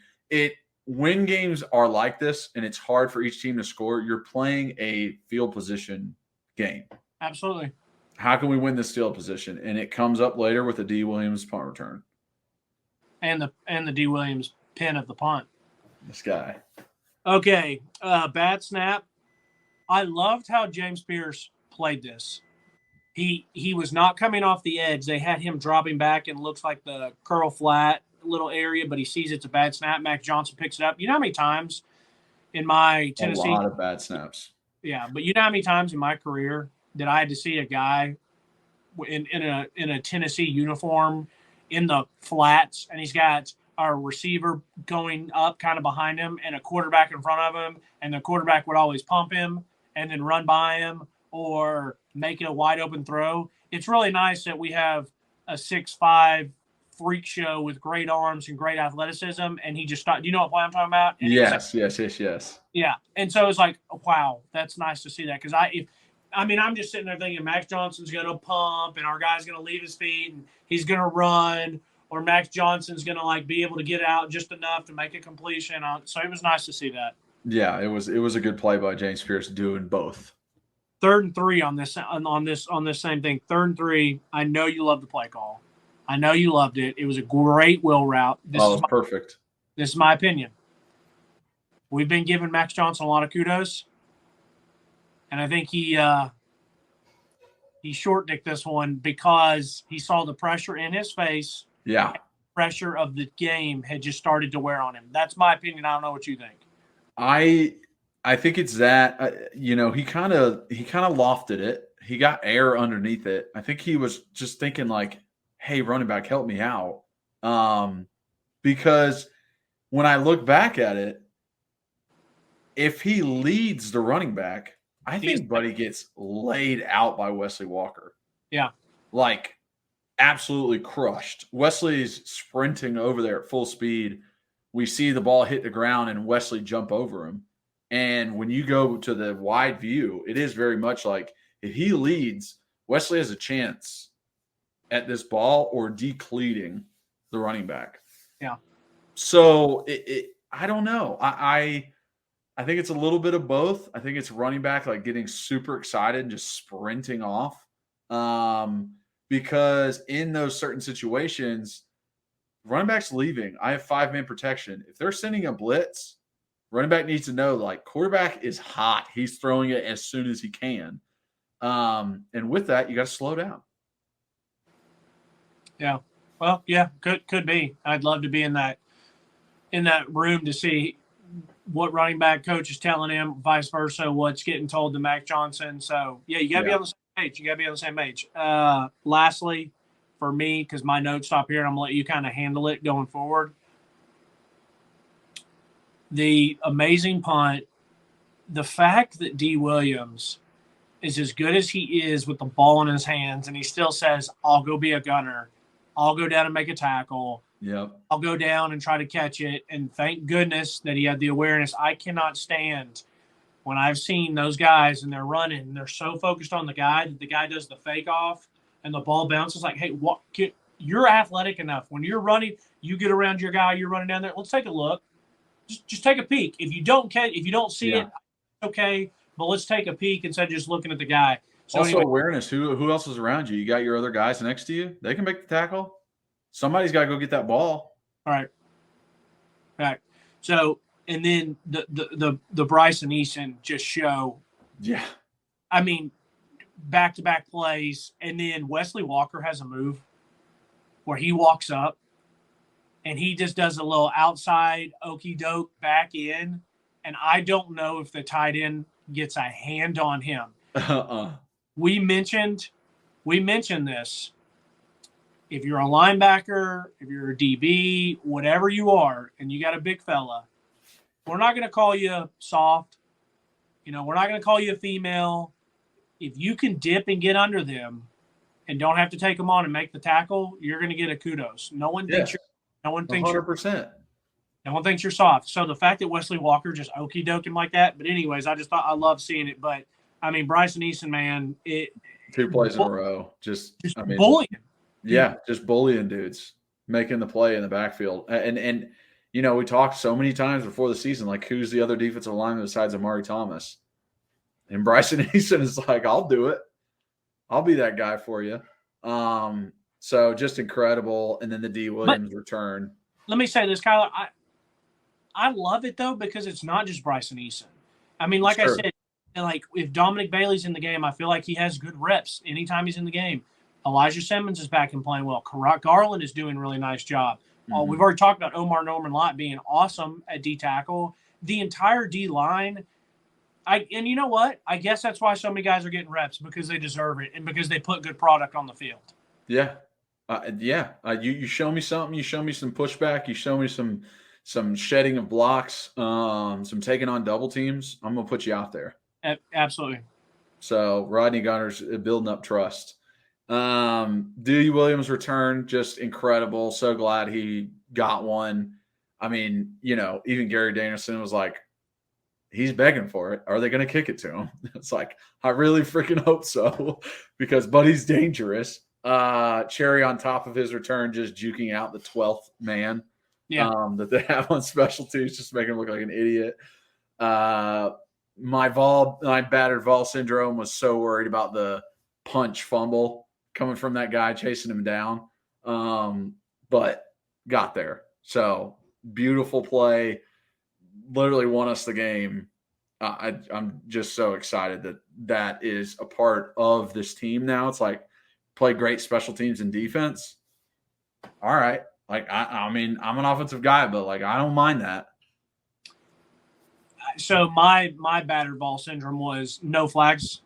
When games are like this and it's hard for each team to score, you're playing a field position game. Absolutely. How can we win this field position? And it comes up later with a D. Williams punt return. And the D. Williams pin of the punt. This guy. Okay, bad snap. I loved how James Pierce played this. He was not coming off the edge. They had him dropping back and looks like the curl flat little area, but he sees it's a bad snap. Max Johnson picks it up. You know how many times in my Tennessee – a lot of bad snaps. Yeah, but you know how many times in my career that I had to see a guy in a Tennessee uniform in the flats, and he's got our receiver going up kind of behind him and a quarterback in front of him, and the quarterback would always pump him and then run by him or make it a wide open throw. It's really nice that we have a 6'5" freak show with great arms and great athleticism, and he just stopped. Do you know what play I'm talking about? And yes. Yeah, and so it's like, wow, that's nice to see that, because I'm just sitting there thinking Max Johnson's going to pump and our guy's going to leave his feet and he's going to run, or Max Johnson's going to be able to get out just enough to make a completion. So it was nice to see that. Yeah, it was a good play by James Pierce doing both. 3rd and 3 on this same thing. 3rd and 3. I know you love the play call. I know you loved it. It was a great wheel route. It was perfect. This is my opinion. We've been giving Max Johnson a lot of kudos, and I think he short-dicked this one because he saw the pressure in his face. Yeah. Pressure of the game had just started to wear on him. That's my opinion. I don't know what you think. I think it's that he kind of lofted it. He got air underneath it. I think he was just thinking like, "Hey, running back, help me out," because when I look back at it, if he leads the running back, I think Buddy gets laid out by Wesley Walker. Yeah, like absolutely crushed. Wesley's sprinting over there at full speed. We see the ball hit the ground and Wesley jump over him. And when you go to the wide view, it is very much like if he leads, Wesley has a chance at this ball or decleating the running back. Yeah. So I don't know. I think it's a little bit of both. I think it's running back getting super excited and just sprinting off. Because in those certain situations, running back's leaving. I have 5-man protection. If they're sending a blitz, running back needs to know quarterback is hot. He's throwing it as soon as he can. And with that, you got to slow down. Yeah. Well, yeah, could be. I'd love to be in that room to see what running back coach is telling him, vice versa, what's getting told to Mac Johnson. So, yeah, you got to be on the same page. Lastly, for me, because my notes stop here, and I'm going to let you kind of handle it going forward. The amazing punt, the fact that D. Williams is as good as he is with the ball in his hands, and he still says, I'll go be a gunner. I'll go down and make a tackle. Yep. I'll go down and try to catch it. And thank goodness that he had the awareness. I cannot stand when I've seen those guys and they're running and they're so focused on the guy that the guy does the fake off and the ball bounces like, hey, you're athletic enough. When you're running, you get around your guy, you're running down there. Let's take a look. Just take a peek. If you don't see it, okay, but let's take a peek instead of just looking at the guy. So also, anyway, awareness. Who else is around you? You got your other guys next to you. They can make the tackle. Somebody's got to go get that ball. All right. So, and then the Bryson Eason just show. Yeah. I mean, back-to-back plays, and then Wesley Walker has a move where he walks up and he just does a little outside okey doke back in, and I don't know if the tight end gets a hand on him. We mentioned this. If you're a linebacker, if you're a DB, whatever you are, and you got a big fella, we're not going to call you soft. We're not going to call you a female. If you can dip and get under them and don't have to take them on and make the tackle, you're going to get a kudos. No one thinks 100%. No one thinks you're soft. So the fact that Wesley Walker just okey doked him like that, but anyways, I just thought I loved seeing it. But I mean, Bryson Eason, man, 2 plays in a row, just bullying. Yeah, just bullying dudes, making the play in the backfield. And we talked so many times before the season, like, who's the other defensive lineman besides Amari Thomas? And Bryson Eason is like, I'll do it. I'll be that guy for you. So just incredible. And then the D. Williams return. Let me say this, Kyler. I love it, though, because it's not just Bryson Eason. I mean, like I said, like, if Dominic Bailey's in the game, I feel like he has good reps anytime he's in the game. Elijah Simmons is back and playing well. Garland is doing a really nice job. Mm-hmm. We've already talked about Omar Norman-Lott being awesome at D tackle. The entire D line. And you know what? I guess that's why so many guys are getting reps, because they deserve it and because they put good product on the field. Yeah. You show me something. You show me some pushback. You show me some shedding of blocks, some taking on double teams. I'm going to put you out there. Absolutely. So Rodney Gunner's building up trust. D. Williams' return, just incredible. So glad he got one. I mean, even Gary Danielson was like, he's begging for it. Are they going to kick it to him? It's like, I really freaking hope so, because Buddy's dangerous. Cherry on top of his return, just juking out the 12th man that they have on special teams, just making him look like an idiot. My battered Vol syndrome was so worried about the punch fumble coming from that guy chasing him down, but got there. So beautiful play, literally won us the game. I'm just so excited that is a part of this team now. It's like, play great special teams and defense. All right. Like, I mean, I'm an offensive guy, but like, I don't mind that. So my battered ball syndrome was no flags.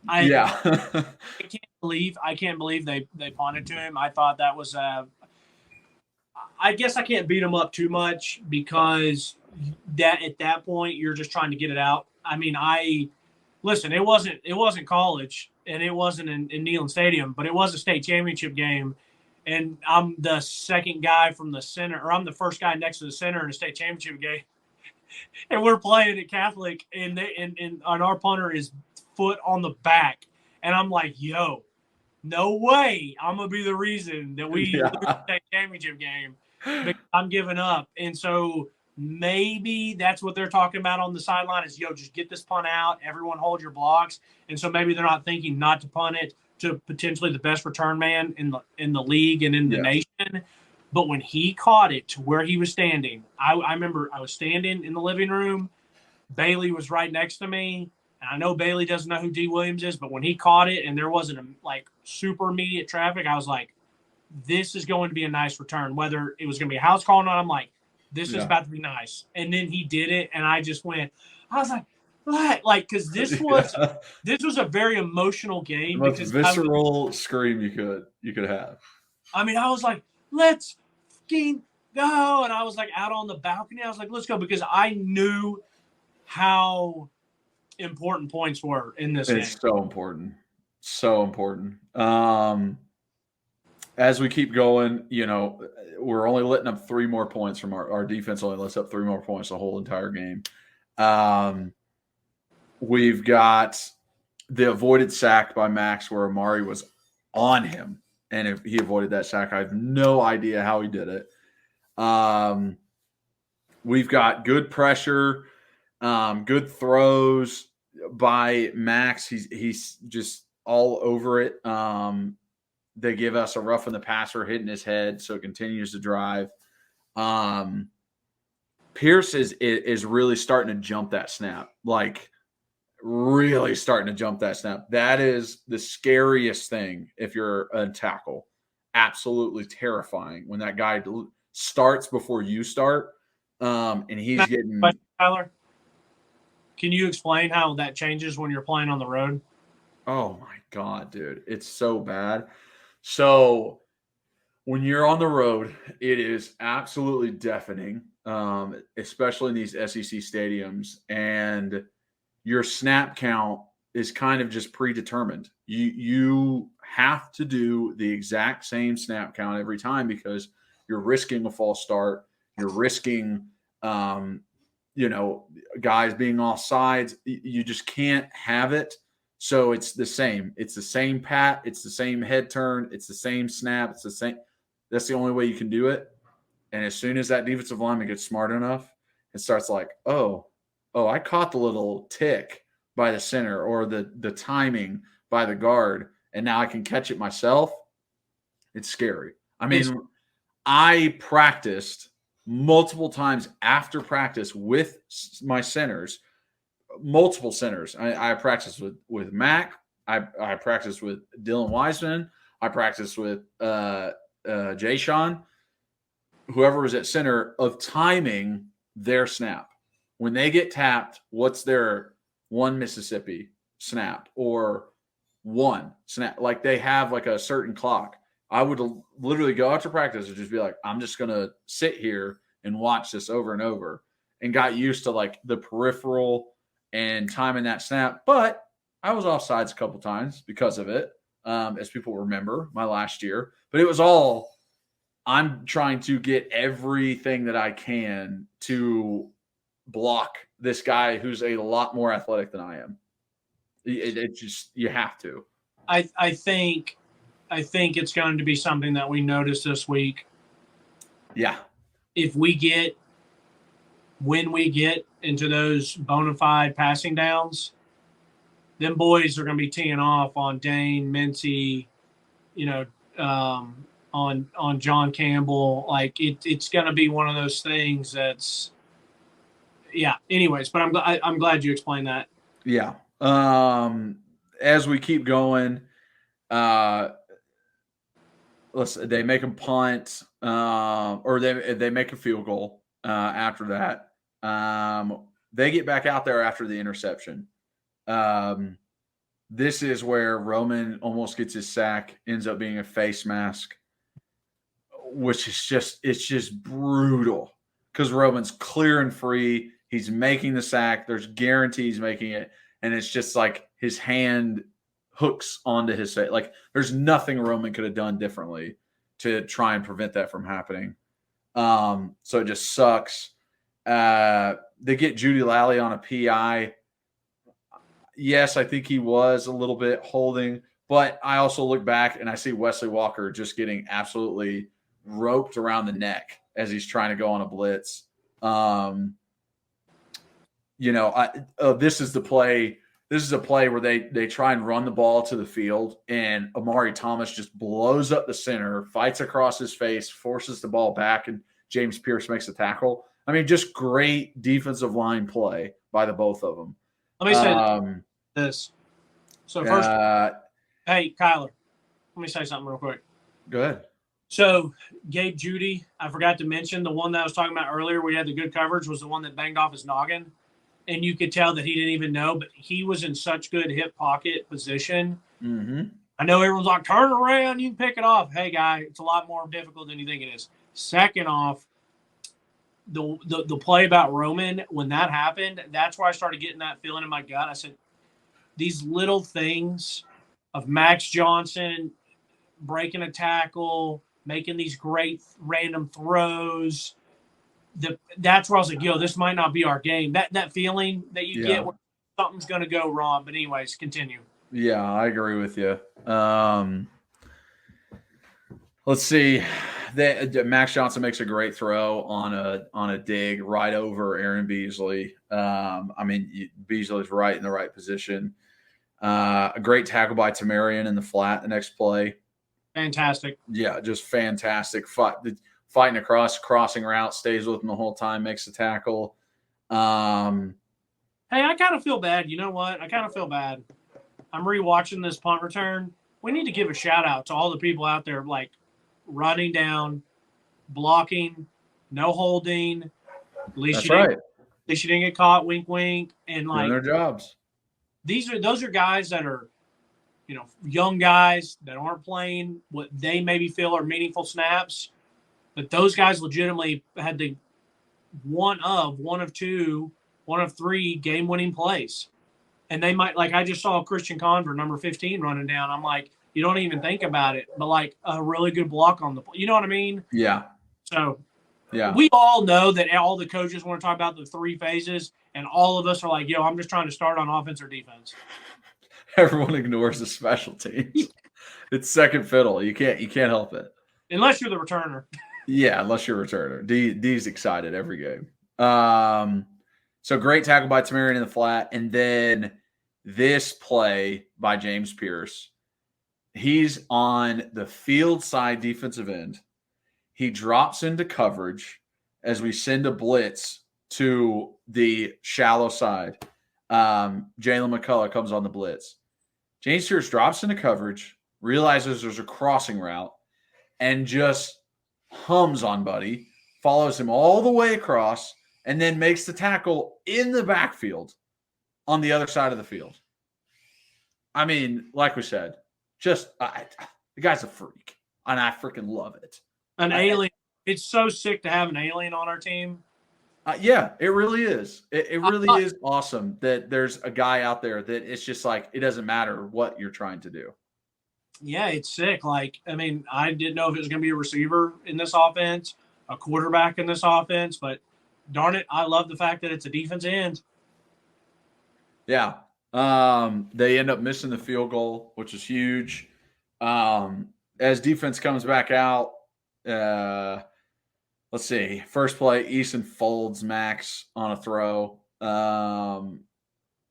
I can't believe they punted to him. I thought that was I guess I can't beat him up too much, because that at that point you're just trying to get it out. I mean, listen, it wasn't college and it wasn't in Neyland Stadium, but it was a state championship game, and I'm the second guy from the center, or I'm the first guy next to the center in a state championship game. And we're playing at Catholic, and our punter is foot on the back. And I'm like, yo, no way I'm going to be the reason that we lose the state championship game, because I'm giving up. And so maybe that's what they're talking about on the sideline is, yo, just get this punt out. Everyone hold your blocks. And so maybe they're not thinking not to punt it to potentially the best return man in the league and in the nation. But when he caught it to where he was standing, I remember I was standing in the living room. Bailey was right next to me. And I know Bailey doesn't know who D. Williams is, but when he caught it and there wasn't super immediate traffic, I was like, this is going to be a nice return. Whether it was going to be a house call or not, I'm like, this is about to be nice. And then he did it, and I was like, what? Like, because this was a very emotional game. The most visceral scream you could have. I mean, I was like, let's fucking go. And I was like out on the balcony. I was like, let's go, because I knew how important points were in this game. It's so important. So important. As we keep going, we're only letting up 3 more points from our defense. Only lets up 3 more points the whole entire game. We've got the avoided sack by Max where Amari was on him. And if he avoided that sack, I have no idea how he did it. We've got good pressure, good throws by Max. He's just all over it. They give us a rough in the passer hitting his head, so it continues to drive. Pierce is really starting to jump that snap, like really starting to jump that snap. That is the scariest thing if you're a tackle. Absolutely terrifying when that guy starts before you start, and he's getting. Tyler, can you explain how that changes when you're playing on the road? Oh my God, dude, it's so bad. So when you're on the road, it is absolutely deafening, especially in these SEC stadiums. And your snap count is kind of just predetermined. You have to do the exact same snap count every time because you're risking a false start. You're risking, guys being off sides. You just can't have it. So it's the same. It's the same pat. It's the same head turn. It's the same snap. It's the same. That's the only way you can do it. And as soon as that defensive lineman gets smart enough, it starts like, oh, I caught the little tick by the center or the timing by the guard, and now I can catch it myself. It's scary. I mean, I practiced multiple times after practice with my centers. Multiple centers. I practiced with Mac. I practiced with Dylan Wiseman. I practiced with Jay Sean, whoever was at center, of timing their snap. When they get tapped, what's their one Mississippi snap or one snap? Like they have like a certain clock. I would literally go out to practice and just be like, I'm just going to sit here and watch this over and over, and got used to like the peripheral and timing that snap. But I was offsides a couple times because of it, as people remember my last year. But it was all, I'm trying to get everything that I can to block this guy who's a lot more athletic than I am. It just, you have to. I think it's going to be something that we notice this week. Yeah. When we get into those bona fide passing downs, them boys are going to be teeing off on Dane, Mincy, on John Campbell. Like it's going to be one of those things that's, yeah. Anyways, but I'm glad you explained that. Yeah. As we keep going, they make a punt, or they make a field goal after that. They get back out there after the interception. This is where Roman almost gets his sack, ends up being a face mask, which is just brutal because Roman's clear and free. He's making the sack. There's guarantees making it. And it's just like his hand hooks onto his face. Like there's nothing Roman could have done differently to try and prevent that from happening. So it just sucks. They get Judy Lally on a PI. Yes, I think he was a little bit holding, but I also look back and I see Wesley Walker just getting absolutely roped around the neck as he's trying to go on a blitz. This is the play. This is a play where they try and run the ball to the field, and Amari Thomas just blows up the center, fights across his face, forces the ball back, and James Pierce makes a tackle. I mean, just great defensive line play by the both of them. Let me say this. So first, hey, Kyler, let me say something real quick. Go ahead. So Gabe Judy, I forgot to mention, the one that I was talking about earlier, we had the good coverage, was the one that banged off his noggin. And you could tell that he didn't even know, but he was in such good hip pocket position. Mm-hmm. I know everyone's like, turn around, you can pick it off. Hey, guy, it's a lot more difficult than you think it is. Second off, the play about Roman, when that happened, that's where I started getting that feeling in my gut. I said, these little things of Max Johnson breaking a tackle, making these great random throws, that's where I was like, yo, this might not be our game. That feeling that you get where something's going to go wrong. But anyways, continue. Yeah, I agree with you. Let's see. Max Johnson makes a great throw on a dig right over Aaron Beasley. Beasley's right in the right position. A great tackle by Tamarian in the flat the next play. Fantastic. Yeah, just fantastic. Fighting across, crossing route, stays with him the whole time, makes the tackle. Hey, I kind of feel bad. You know what? I kind of feel bad. I'm rewatching this punt return. We need to give a shout out to all the people out there like running down, blocking, no holding. At least you didn't get caught. Wink, wink, and like doing their jobs. Those are guys that are, young guys that aren't playing what they maybe feel are meaningful snaps, but those guys legitimately had the one of three game-winning plays. And they might, like I just saw Christian Conver, number 15, running down. I'm like, you don't even think about it, but like a really good block on the – you know what I mean? Yeah. So yeah, we all know that all the coaches want to talk about the three phases, and all of us are like, yo, I'm just trying to start on offense or defense. Everyone ignores the special teams. It's second fiddle. You can't help it. Unless you're the returner. Yeah, unless you're a returner. D's excited every game. So great tackle by Tamarian in the flat. And then this play by James Pierce. He's on the field side defensive end. He drops into coverage as we send a blitz to the shallow side. Jalen McCullough comes on the blitz. James Pierce drops into coverage, realizes there's a crossing route, and just hums on Buddy, follows him all the way across, and then makes the tackle in the backfield on the other side of the field. I mean, like we said, the guy's a freak, and I freaking love it. An alien. It's so sick to have an alien on our team. Yeah, it really is. It really is awesome that there's a guy out there that it's just like it doesn't matter what you're trying to do. Yeah, it's sick. Like, I mean, I didn't know if it was going to be a receiver in this offense, a quarterback in this offense, but darn it, I love the fact that it's a defense end. Yeah. They end up missing the field goal, which is huge. As defense comes back out, let's see. First play, Eason folds Max on a throw.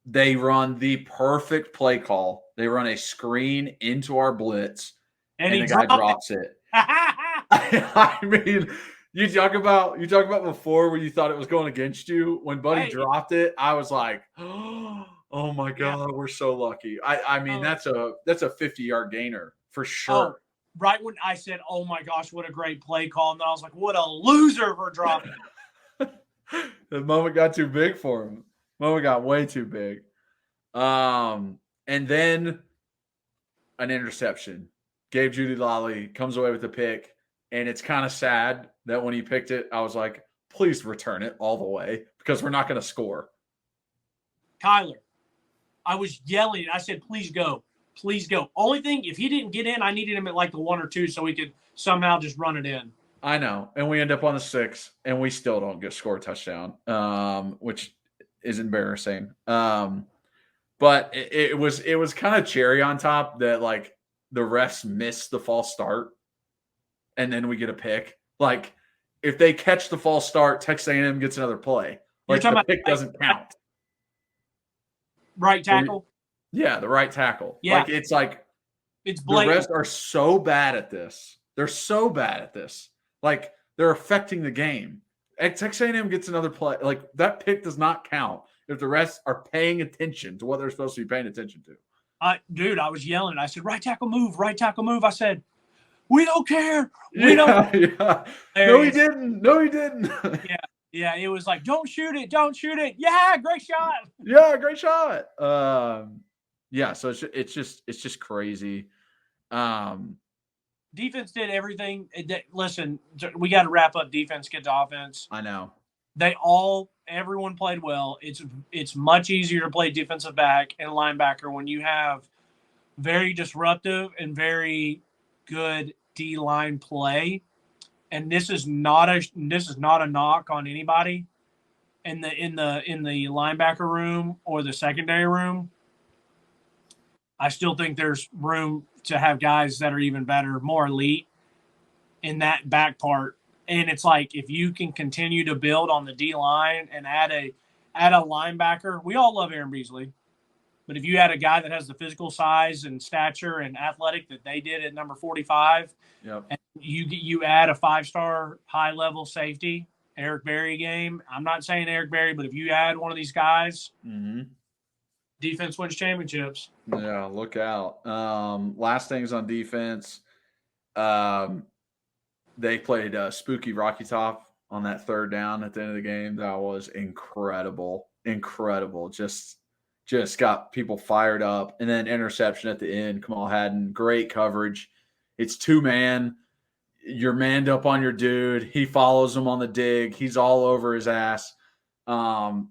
They run the perfect play call. They run a screen into our blitz, and the guy drops it. I mean, you talk about before when you thought it was going against you. When Buddy dropped it, I was like, oh my God, we're so lucky. I mean, that's a 50-yard gainer for sure. Right when I said, oh my gosh, what a great play call. And then I was like, what a loser for dropping it. The moment got too big for him. Moment got way too big. And then an interception. Gabe Judy-Lally comes away with the pick. And it's kind of sad that when he picked it, I was like, please return it all the way because we're not going to score. Kyler, I was yelling. I said, please go. Please go. Only thing, if he didn't get in, I needed him at like the 1 or 2 so we could somehow just run it in. I know. And we end up on the 6, and we still don't score a touchdown, which is embarrassing. But it was kind of cherry on top that, like, the refs missed the false start, and then we get a pick. Like, if they catch the false start, Texas A&M gets another play. Like, the pick doesn't count. Right tackle? Yeah, the right tackle. Yeah. It's blatant. The refs are so bad at this. They're so bad at this. Like, they're affecting the game. Texas A&M gets another play. Like, that pick does not count if the refs are paying attention to what they're supposed to be paying attention to. Dude, I was yelling. I said, right tackle move, right tackle move. I said, we don't care. We don't. Yeah. No, he didn't. No, he didn't. Yeah, it was like, don't shoot it. Don't shoot it. Yeah, great shot. Yeah, great shot. Yeah, so it's just crazy. Defense did everything. Listen, we got to wrap up defense, get to offense. I know. Everyone played well. It's much easier to play defensive back and linebacker when you have very disruptive and very good D-line play. And this is not a knock on anybody in the linebacker room or the secondary room. I still think there's room to have guys that are even better, more elite in that back part. And it's like, if you can continue to build on the D line and add a linebacker, we all love Aaron Beasley, but if you had a guy that has the physical size and stature and athletic that they did at number 45, yep. And you add a 5-star high level safety, Eric Berry game. I'm not saying Eric Berry, but if you add one of these guys, defense wins championships. Yeah, look out. Last things on defense. They played Spooky Rocky Top on that third down at the end of the game. That was incredible. Incredible. Just got people fired up. And then interception at the end. Kamal Haddon, great coverage. It's 2-man. You're manned up on your dude. He follows him on the dig. He's all over his ass.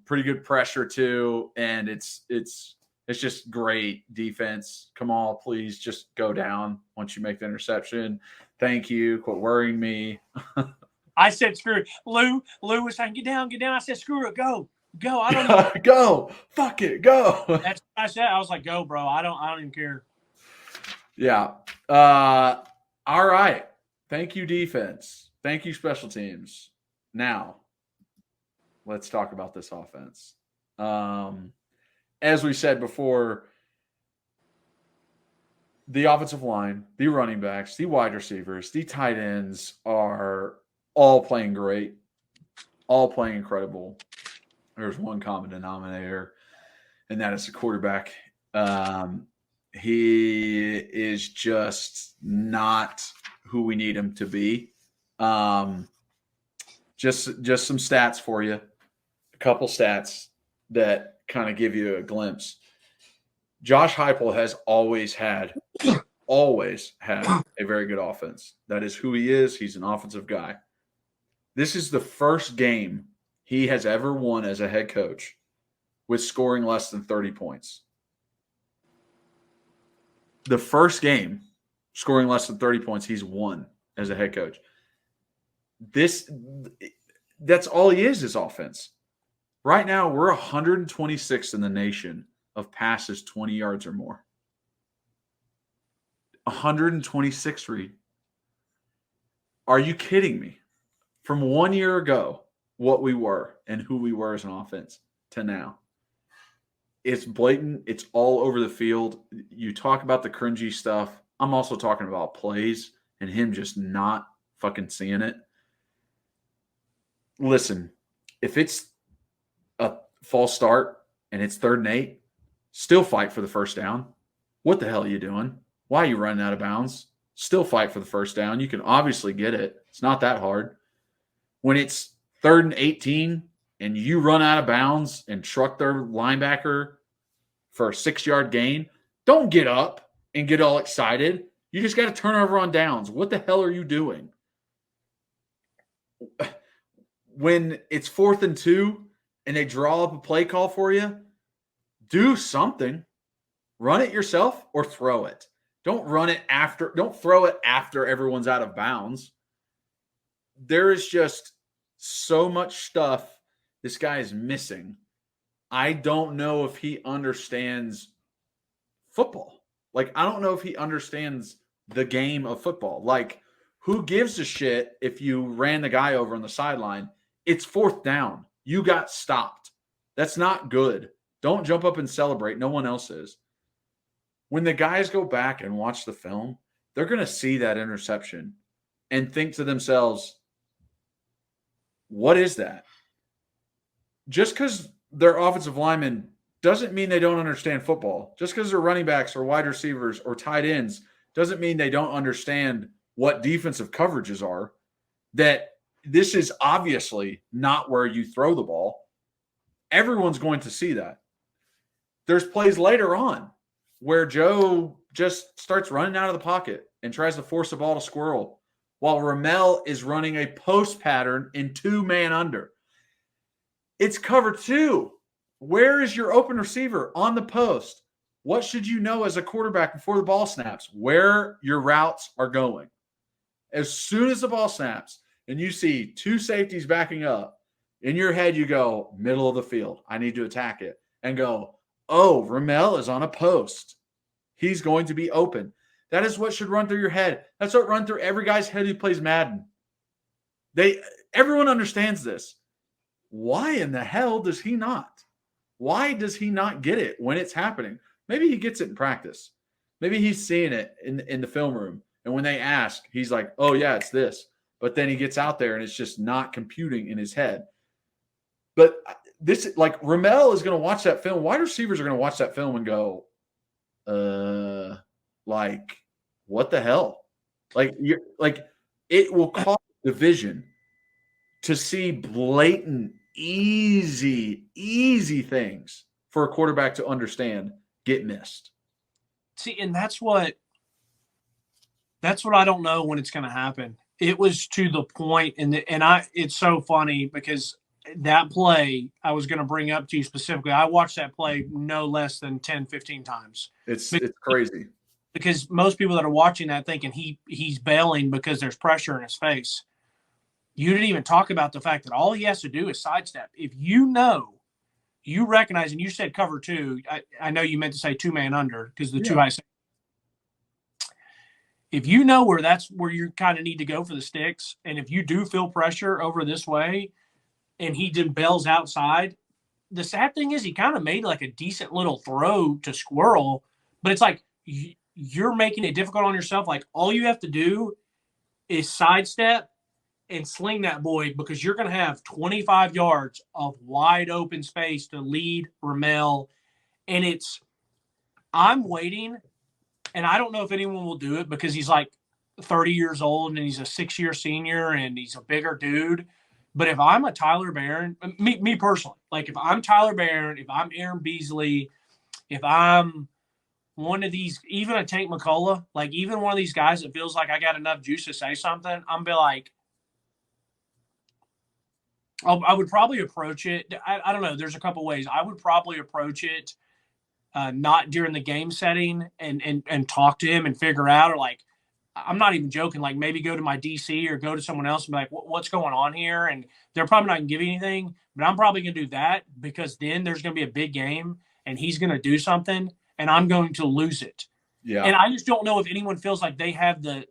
Pretty good pressure too. And it's just great defense. Kamal, please just go down once you make the interception. Thank you. Quit worrying me. I said, screw it. Lou was saying, get down. I said, screw it. Go. I don't know. Go. Fuck it. Go. That's what I said. I was like, go, bro. I don't even care. Yeah. All right. Thank you, defense. Thank you, special teams. Now, let's talk about this offense. As we said before, the offensive line, the running backs, the wide receivers, the tight ends are all playing great, all playing incredible. There's one common denominator, and that is the quarterback. He is just not who we need him to be. Just some stats for you, a couple stats that kind of give you a glimpse. Josh Heupel has always had a very good offense. That is who he is. He's an offensive guy. This is the first game he has ever won as a head coach with scoring less than 30 points. The first game scoring less than 30 points he's won as a head coach. That's all he is offense. Right now, we're 126th in the nation of passes 20 yards or more. 126, Reed. Are you kidding me? From 1 year ago, what we were and who we were as an offense to now. It's blatant. It's all over the field. You talk about the cringy stuff. I'm also talking about plays and him just not fucking seeing it. Listen, if it's a false start and it's 3rd and 8, still fight for the first down. What the hell are you doing? Why are you running out of bounds? Still fight for the first down. You can obviously get it. It's not that hard. When it's 3rd and 18 and you run out of bounds and truck their linebacker for a 6-yard gain, don't get up and get all excited. You just got to turn over on downs. What the hell are you doing? When it's 4th and 2 and they draw up a play call for you, do something. Run it yourself or throw it. Don't throw it after everyone's out of bounds. There is just so much stuff this guy is missing. I don't know if he understands football. Like, I don't know if he understands the game of football. Like, who gives a shit if you ran the guy over on the sideline? It's 4th down. You got stopped. That's not good. Don't jump up and celebrate. No one else is. When the guys go back and watch the film, they're going to see that interception and think to themselves, what is that? Just because they're offensive linemen doesn't mean they don't understand football. Just because they're running backs or wide receivers or tight ends doesn't mean they don't understand what defensive coverages are. That this is obviously not where you throw the ball. Everyone's going to see that. There's plays later on where Joe just starts running out of the pocket and tries to force the ball to squirrel while Ramel is running a post pattern in 2-man under. It's cover 2. Where is your open receiver on the post? What should you know as a quarterback before the ball snaps? Where your routes are going. As soon as the ball snaps and you see 2 safeties backing up, in your head you go, middle of the field. I need to attack it. And go, oh, Ramel is on a post. He's going to be open. That is what should run through your head. That's what runs through every guy's head who plays Madden. Everyone understands this. Why in the hell does he not? Why does he not get it when it's happening? Maybe he gets it in practice. Maybe he's seeing it in the film room. And when they ask, he's like, oh, yeah, it's this. But then he gets out there and it's just not computing in his head. But this, like, Ramel is going to watch that film. Wide receivers are going to watch that film and go, like, what the hell? Like, it will cause division to see blatant, easy things for a quarterback to understand get missed. See, and that's what I don't know when it's going to happen. It was to the point, it's so funny because that play I was going to bring up to you specifically. I watched that play no less than 10, 15 times. It's crazy. Because most people that are watching that thinking he's bailing because there's pressure in his face. You didn't even talk about the fact that all he has to do is sidestep. If you recognize, and you said cover 2, I know you meant to say 2-man under because the 2 high. If you know that's where you kind of need to go for the sticks, and if you do feel pressure over this way, and he just bails outside, the sad thing is he kind of made like a decent little throw to squirrel, but it's like you're making it difficult on yourself. Like all you have to do is sidestep and sling that boy because you're going to have 25 yards of wide open space to lead Ramel. And I'm waiting, and I don't know if anyone will do it because he's like 30 years old and he's a 6-year senior and he's a bigger dude. But if I'm a Tyler Barron, me personally, like if I'm Tyler Barron, if I'm Aaron Beasley, if I'm one of these, even a Tank McCullough, like even one of these guys that feels like I got enough juice to say something, I'm be like, I would probably approach it. I don't know. There's a couple ways. I would probably approach it not during the game setting and talk to him and figure out, or like, I'm not even joking, like maybe go to my DC or go to someone else and be like, what's going on here? And they're probably not going to give you anything, but I'm probably going to do that because then there's going to be a big game and he's going to do something and I'm going to lose it. Yeah. And I just don't know if anyone feels like they have the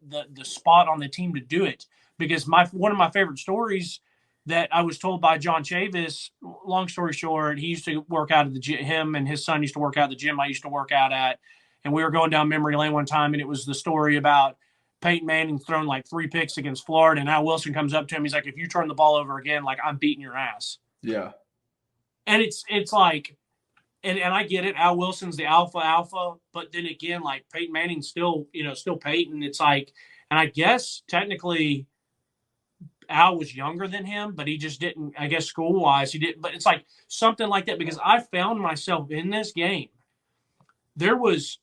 spot on the team to do it, because one of my favorite stories that I was told by John Chavis, long story short, he used to work out at the gym. Him and his son used to work out at the gym I used to work out at. And we were going down memory lane one time, and it was the story about Peyton Manning throwing like 3 picks against Florida, and Al Wilson comes up to him. He's like, if you turn the ball over again, like I'm beating your ass. Yeah. And it's like, and I get it. Al Wilson's the alpha, but then again, like Peyton Manning's still Peyton. It's like, and I guess technically Al was younger than him, but he just didn't, I guess school-wise, he didn't. But it's like something like that, because I found myself in this game. There was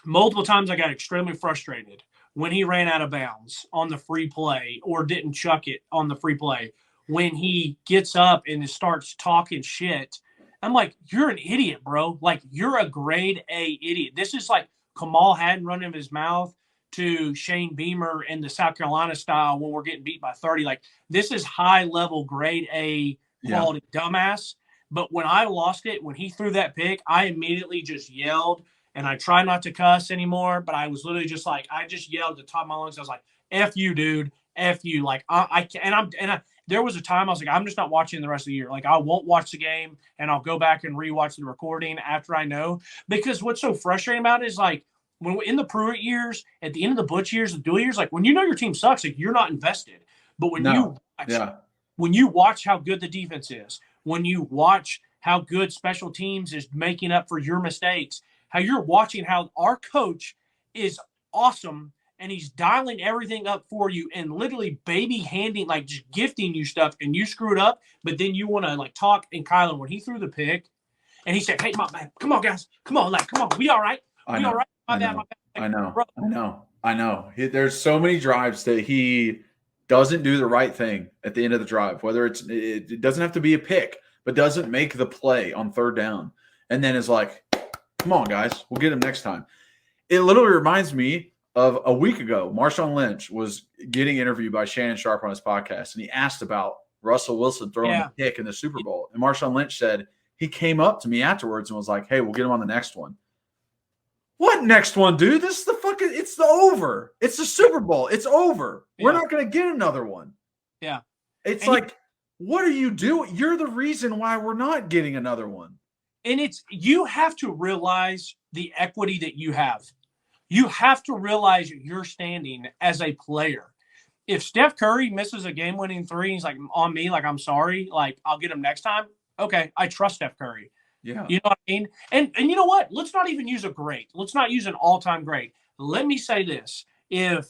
multiple times I got extremely frustrated when he ran out of bounds on the free play or didn't chuck it on the free play. When he gets up and starts talking shit, I'm like, you're an idiot, bro. Like, you're a grade A idiot. This is like Kamal Hadden running his mouth to Shane Beamer in the South Carolina style when we're getting beat by 30. Like, this is high-level grade A quality dumbass. But when I lost it, when he threw that pick, I immediately just yelled, and I try not to cuss anymore, but I was literally just like, I just yelled at the top of my lungs. I was like, F you, dude. F you. Like, there was a time I was like, I'm just not watching the rest of the year. Like, I won't watch the game, and I'll go back and rewatch the recording after I know. Because what's so frustrating about it is, like, when in the Pruitt years, at the end of the Butch years, the Dooley years, like when you know your team sucks, like you're not invested. But when you watch how good the defense is, when you watch how good special teams is making up for your mistakes, how you're watching how our coach is awesome and he's dialing everything up for you and literally baby handing, like just gifting you stuff, and you screw it up, but then you want to like talk. And Kyler, when he threw the pick and he said, hey, come on, guys. Come on, like, come on. We all right. We all right. My bad. I know. There's so many drives that he doesn't do the right thing at the end of the drive, whether it doesn't have to be a pick, but doesn't make the play on third down. And then is like, come on, guys, we'll get him next time. It literally reminds me of a week ago. Marshawn Lynch was getting interviewed by Shannon Sharp on his podcast, and he asked about Russell Wilson throwing a pick in the Super Bowl. And Marshawn Lynch said he came up to me afterwards and was like, hey, we'll get him on the next one. What next one, dude? This is it's the over. It's the Super Bowl. It's over. Yeah. We're not going to get another one. Yeah. It's what are you doing? You're the reason why we're not getting another one. And you have to realize the equity that you have. You have to realize your standing as a player. If Steph Curry misses a game-winning three, he's like, on me, like, I'm sorry, like, I'll get him next time. Okay, I trust Steph Curry. Yeah. You know what I mean? And you know what? Let's not even use a great. Let's not use an all-time great. Let me say this. If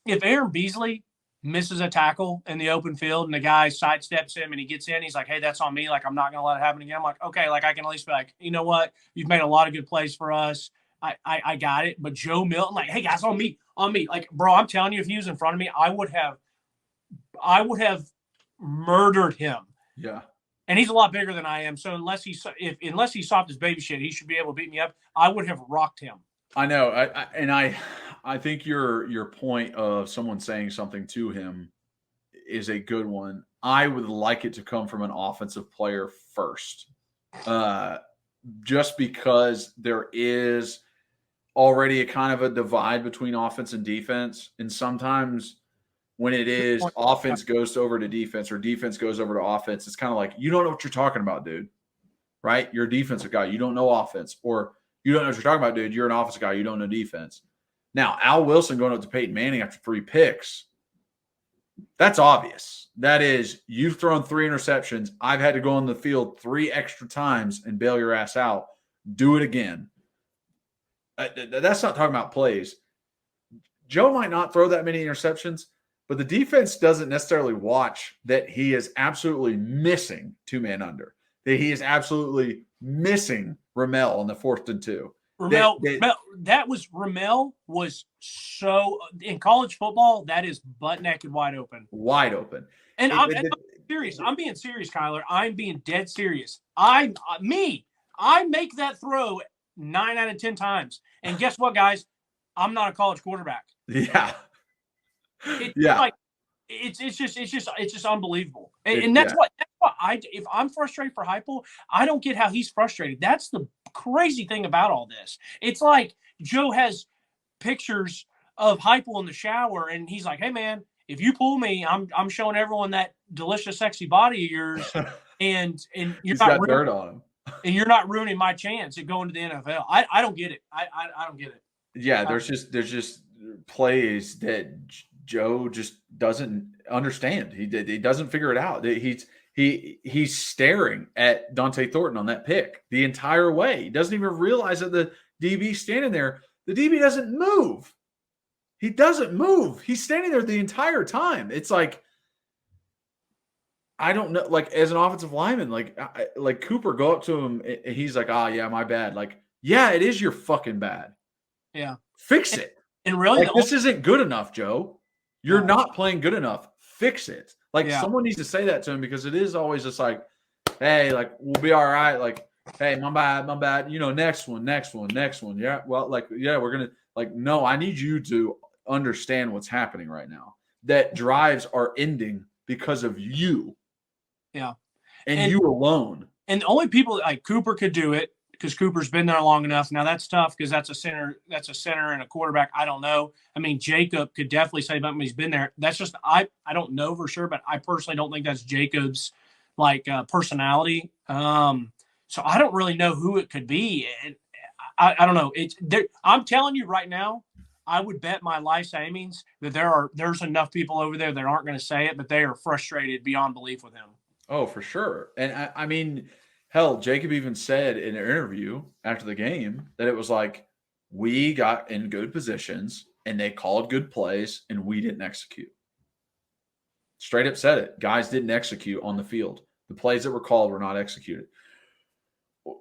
Aaron Beasley misses a tackle in the open field and the guy sidesteps him and he gets in, he's like, hey, that's on me. Like, I'm not going to let it happen again. I'm like, okay, like, I can at least be like, you know what? You've made a lot of good plays for us. I got it. But Joe Milton, like, hey, guys, on me. Like, bro, I'm telling you, if he was in front of me, I would have murdered him. Yeah. And he's a lot bigger than I am. So unless he soft his baby shit, he should be able to beat me up. I would have rocked him. I know. I think your point of someone saying something to him is a good one. I would like it to come from an offensive player first. Just because there is already a kind of a divide between offense and defense. And sometimes when it is offense goes over to defense or defense goes over to offense, it's kind of like, you don't know what you're talking about, dude. Right? You're a defensive guy. You don't know offense. Or you don't know what you're talking about, dude. You're an offensive guy. You don't know defense. Now, Al Wilson going up to Peyton Manning after 3 picks, that's obvious. That is, you've thrown 3 interceptions. I've had to go on the field 3 extra times and bail your ass out. Do it again. That's not talking about plays. Joe might not throw that many interceptions, but the defense doesn't necessarily watch that he is absolutely missing 2-man under, that he is absolutely missing Ramel on the 4th and 2. Ramel was so in college football, that is butt naked wide open. Wide open. And I'm serious. I'm being serious, Kyler. I'm being dead serious. I make that throw 9 out of 10 times. And guess what, guys? I'm not a college quarterback. Yeah. It's just unbelievable. And that's what if I'm frustrated for Heupel, I don't get how he's frustrated. That's the crazy thing about all this. It's like Joe has pictures of Heupel in the shower and he's like, hey man, if you pull me, I'm showing everyone that delicious, sexy body of yours, and you're not got dirt on him. And you're not ruining my chance at going to the NFL. I don't get it. I don't get it. Yeah, there's just plays that Joe just doesn't understand. He doesn't figure it out. He's staring at Dante Thornton on that pick the entire way. He doesn't even realize that the DB's standing there. The DB doesn't move. He doesn't move. He's standing there the entire time. It's like, I don't know. Like, as an offensive lineman, like Cooper, go up to him and he's like, yeah, my bad. Like, yeah, it is your fucking bad. Yeah. Fix it. And really, this isn't good enough, Joe. You're not playing good enough. Fix it. Like, someone needs to say that to him, because it is always just like, hey, like, we'll be all right. Like, hey, my bad. You know, next one. Yeah. Well, like, yeah, we're going to, like, no, I need you to understand what's happening right now. That drives are ending because of you. Yeah. And you alone. And the only people like Cooper could do it, because Cooper's been there long enough. Now that's tough, because that's a center and a quarterback. I don't know. I mean, Jacob could definitely say something. He's been there. That's just, I don't know for sure, but I personally don't think that's Jacob's personality. So I don't really know who it could be. I don't know. I'm telling you right now, I would bet my life savings that there's enough people over there that aren't going to say it, but they are frustrated beyond belief with him. Oh, for sure. And I mean, hell, Jacob even said in an interview after the game that it was like, we got in good positions and they called good plays and we didn't execute. Straight up said it. Guys didn't execute on the field. The plays that were called were not executed.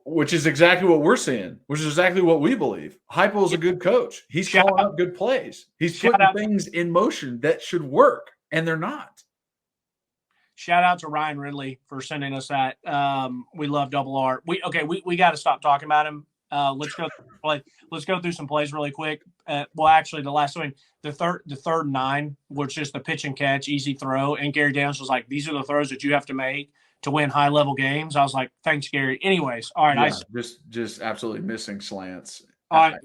which is exactly what we're seeing, which is exactly what we believe. Heupel's a good coach. He's calling up good plays. He's putting things in motion that should work, and they're not. Shout out to Ryan Ridley for sending us that. We love Double R. We got to stop talking about him. Let's go through some plays really quick. Well, actually, the last one, the third 9 was just the pitch and catch, easy throw. And Gary Daniels was like, "These are the throws that you have to make to win high level games." I was like, "Thanks, Gary." Anyways, all right, just absolutely missing slants. All right,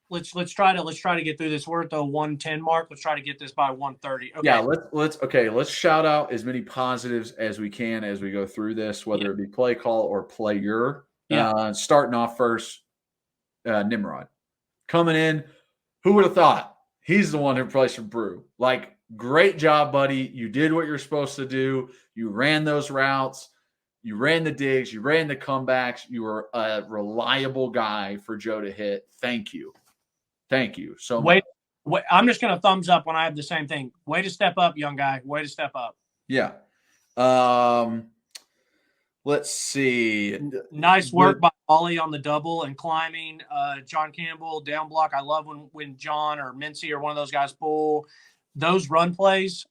let's try to get through this. We're at the 110 mark. Let's try to get this by 130. Okay. Yeah, let's shout out as many positives as we can as we go through this, whether it be play call or player. Starting off first, Nimrod coming in. Who would have thought he's the one who replaced Brew? Like, great job, buddy. You did what you're supposed to do. You ran those routes. You ran the digs. You ran the comebacks. You were a reliable guy for Joe to hit. Thank you. Thank you so much. Wait, I'm just going to thumbs up when I have the same thing. Way to step up, young guy. Way to step up. Yeah. Let's see. Nice work by Ollie on the double and climbing. John Campbell, down block. I love when John or Mincy or one of those guys pull those run plays.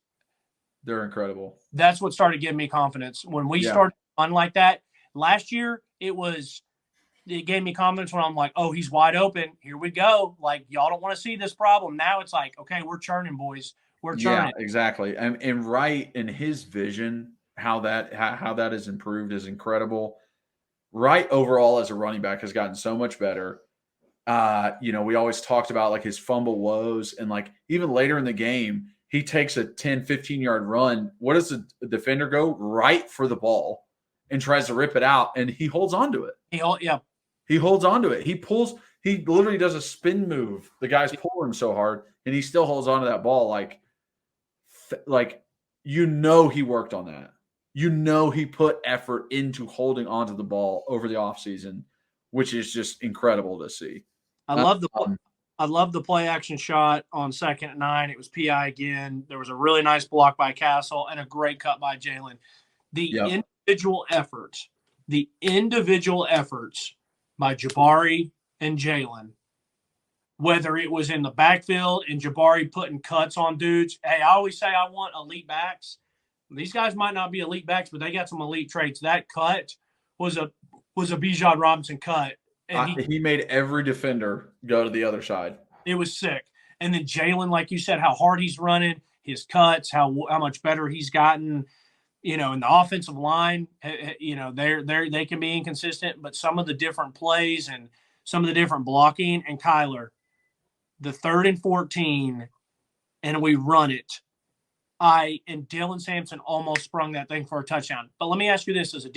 They're incredible. That's what started giving me confidence. When we started on like that last year, it gave me confidence when I'm like, oh, he's wide open. Here we go. Like, y'all don't want to see this problem. Now it's like, okay, we're churning, boys. We're churning. Yeah, exactly. And Wright in his vision, how that has improved is incredible. Wright overall as a running back has gotten so much better. We always talked about like his fumble woes, and like even later in the game, he takes a 10, 15-yard run. What does the defender go? Right for the ball and tries to rip it out, and he holds on to it. He holds on to it. He literally does a spin move. The guy's pulling him so hard, and he still holds on to that ball like he worked on that. He put effort into holding onto the ball over the offseason, which is just incredible to see. I love the play action shot on 2nd and 9. It was PI again. There was a really nice block by Castle and a great cut by Jalen. The individual efforts by Jabari and Jalen, whether it was in the backfield and Jabari putting cuts on dudes. Hey, I always say I want elite backs. These guys might not be elite backs, but they got some elite traits. That cut was a Bijan Robinson cut. And he made every defender go to the other side. It was sick. And then Jalen, like you said, how hard he's running, his cuts, how much better he's gotten. In the offensive line, they can be inconsistent, but some of the different plays and some of the different blocking. And Kyler, the 3rd and 14, and we run it. And Dylan Sampson almost sprung that thing for a touchdown. But let me ask you this: as an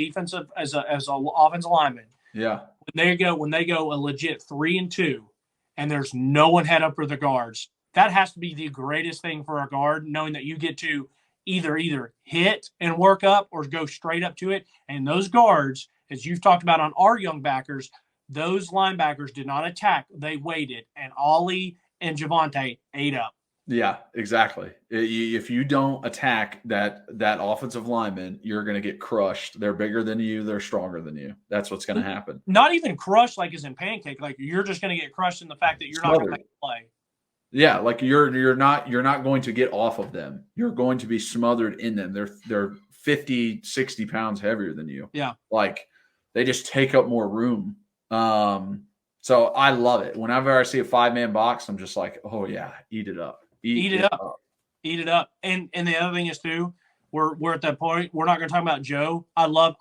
offensive lineman, when they go a legit 3 and 2, and there's no one head up for the guards, that has to be the greatest thing for a guard, knowing that you get to either hit and work up or go straight up to it. And those guards, as you've talked about on our young backers, those linebackers did not attack; they waited, and Ollie and Javonte ate up. Yeah, exactly. If you don't attack that offensive lineman, you're going to get crushed. They're bigger than you. They're stronger than you. That's what's going to happen. Not even crushed like as in pancake. Like, you're just going to get crushed in the fact that you're not going to make a play. Yeah, like you're not going to get off of them. You're going to be smothered in them. They're 50, 60 pounds heavier than you. Yeah. Like, they just take up more room. So I love it. Whenever I see a 5-man box, I'm just like, oh yeah, eat it up. Eat it up. And the other thing is too, we're at that point. We're not going to talk about Joe. I love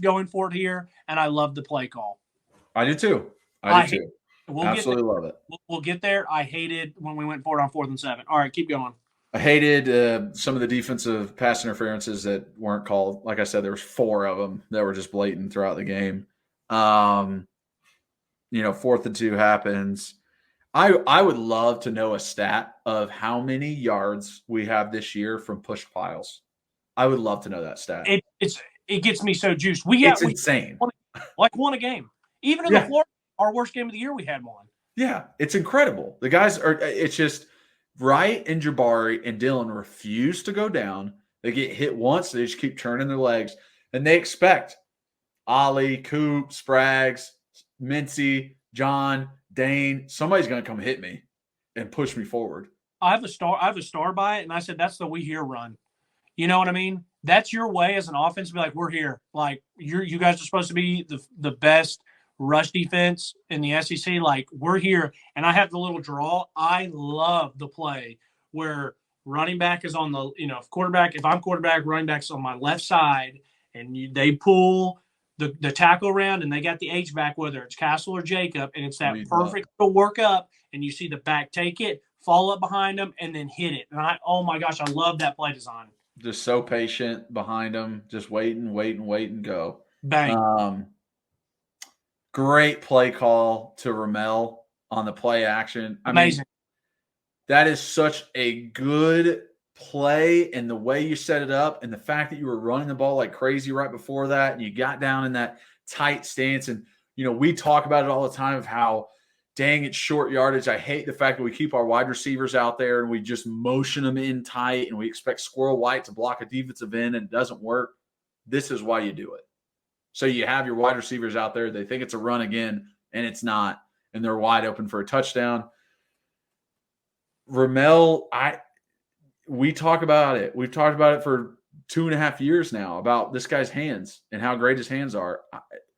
going for it here, and I love the play call. I do too. Absolutely love it. We'll get there. I hated when we went for it on 4th and 7. All right, keep going. I hated some of the defensive pass interferences that weren't called. Like I said, there was 4 of them that were just blatant throughout the game. 4th and 2 happens. I would love to know a stat of how many yards we have this year from push piles. I would love to know that stat. It gets me so juiced. It's insane. Won a game. Even in the Florida, our worst game of the year, we had one. Yeah, it's incredible. The guys are. It's just Wright and Jabari and Dylan refuse to go down. They get hit once, they just keep turning their legs, and they expect Ollie, Coop, Sprags, Mincy, John, Dane. Somebody's going to come hit me and push me forward. I have a star by it, and I said that's the "we here" run. You know what I mean? That's your way as an offense to be like, we're here. Like you guys are supposed to be the best rush defense in the SEC. Like we're here, and I have the little draw. I love the play where running back is on the if I'm quarterback, running back's on my left side, and they pull the tackle around, and they got the H back, whether it's Castle or Jacob, and it's that perfect little work up, and you see the back take it, fall up behind them, and then hit it. And oh my gosh, I love that play design. Just so patient behind them, just wait and go. Bang. Great play call to Ramel on the play action. Amazing. Mean, that is such a good play, and the way you set it up and the fact that you were running the ball like crazy right before that, and you got down in that tight stance. And, we talk about it all the time of how, dang, it's short yardage. I hate the fact that we keep our wide receivers out there and we just motion them in tight and we expect Squirrel White to block a defensive end and it doesn't work. This is why you do it. So you have your wide receivers out there. They think it's a run again, and it's not. And they're wide open for a touchdown. Ramel, we talk about it. We've talked about it for 2.5 years now about this guy's hands and how great his hands are.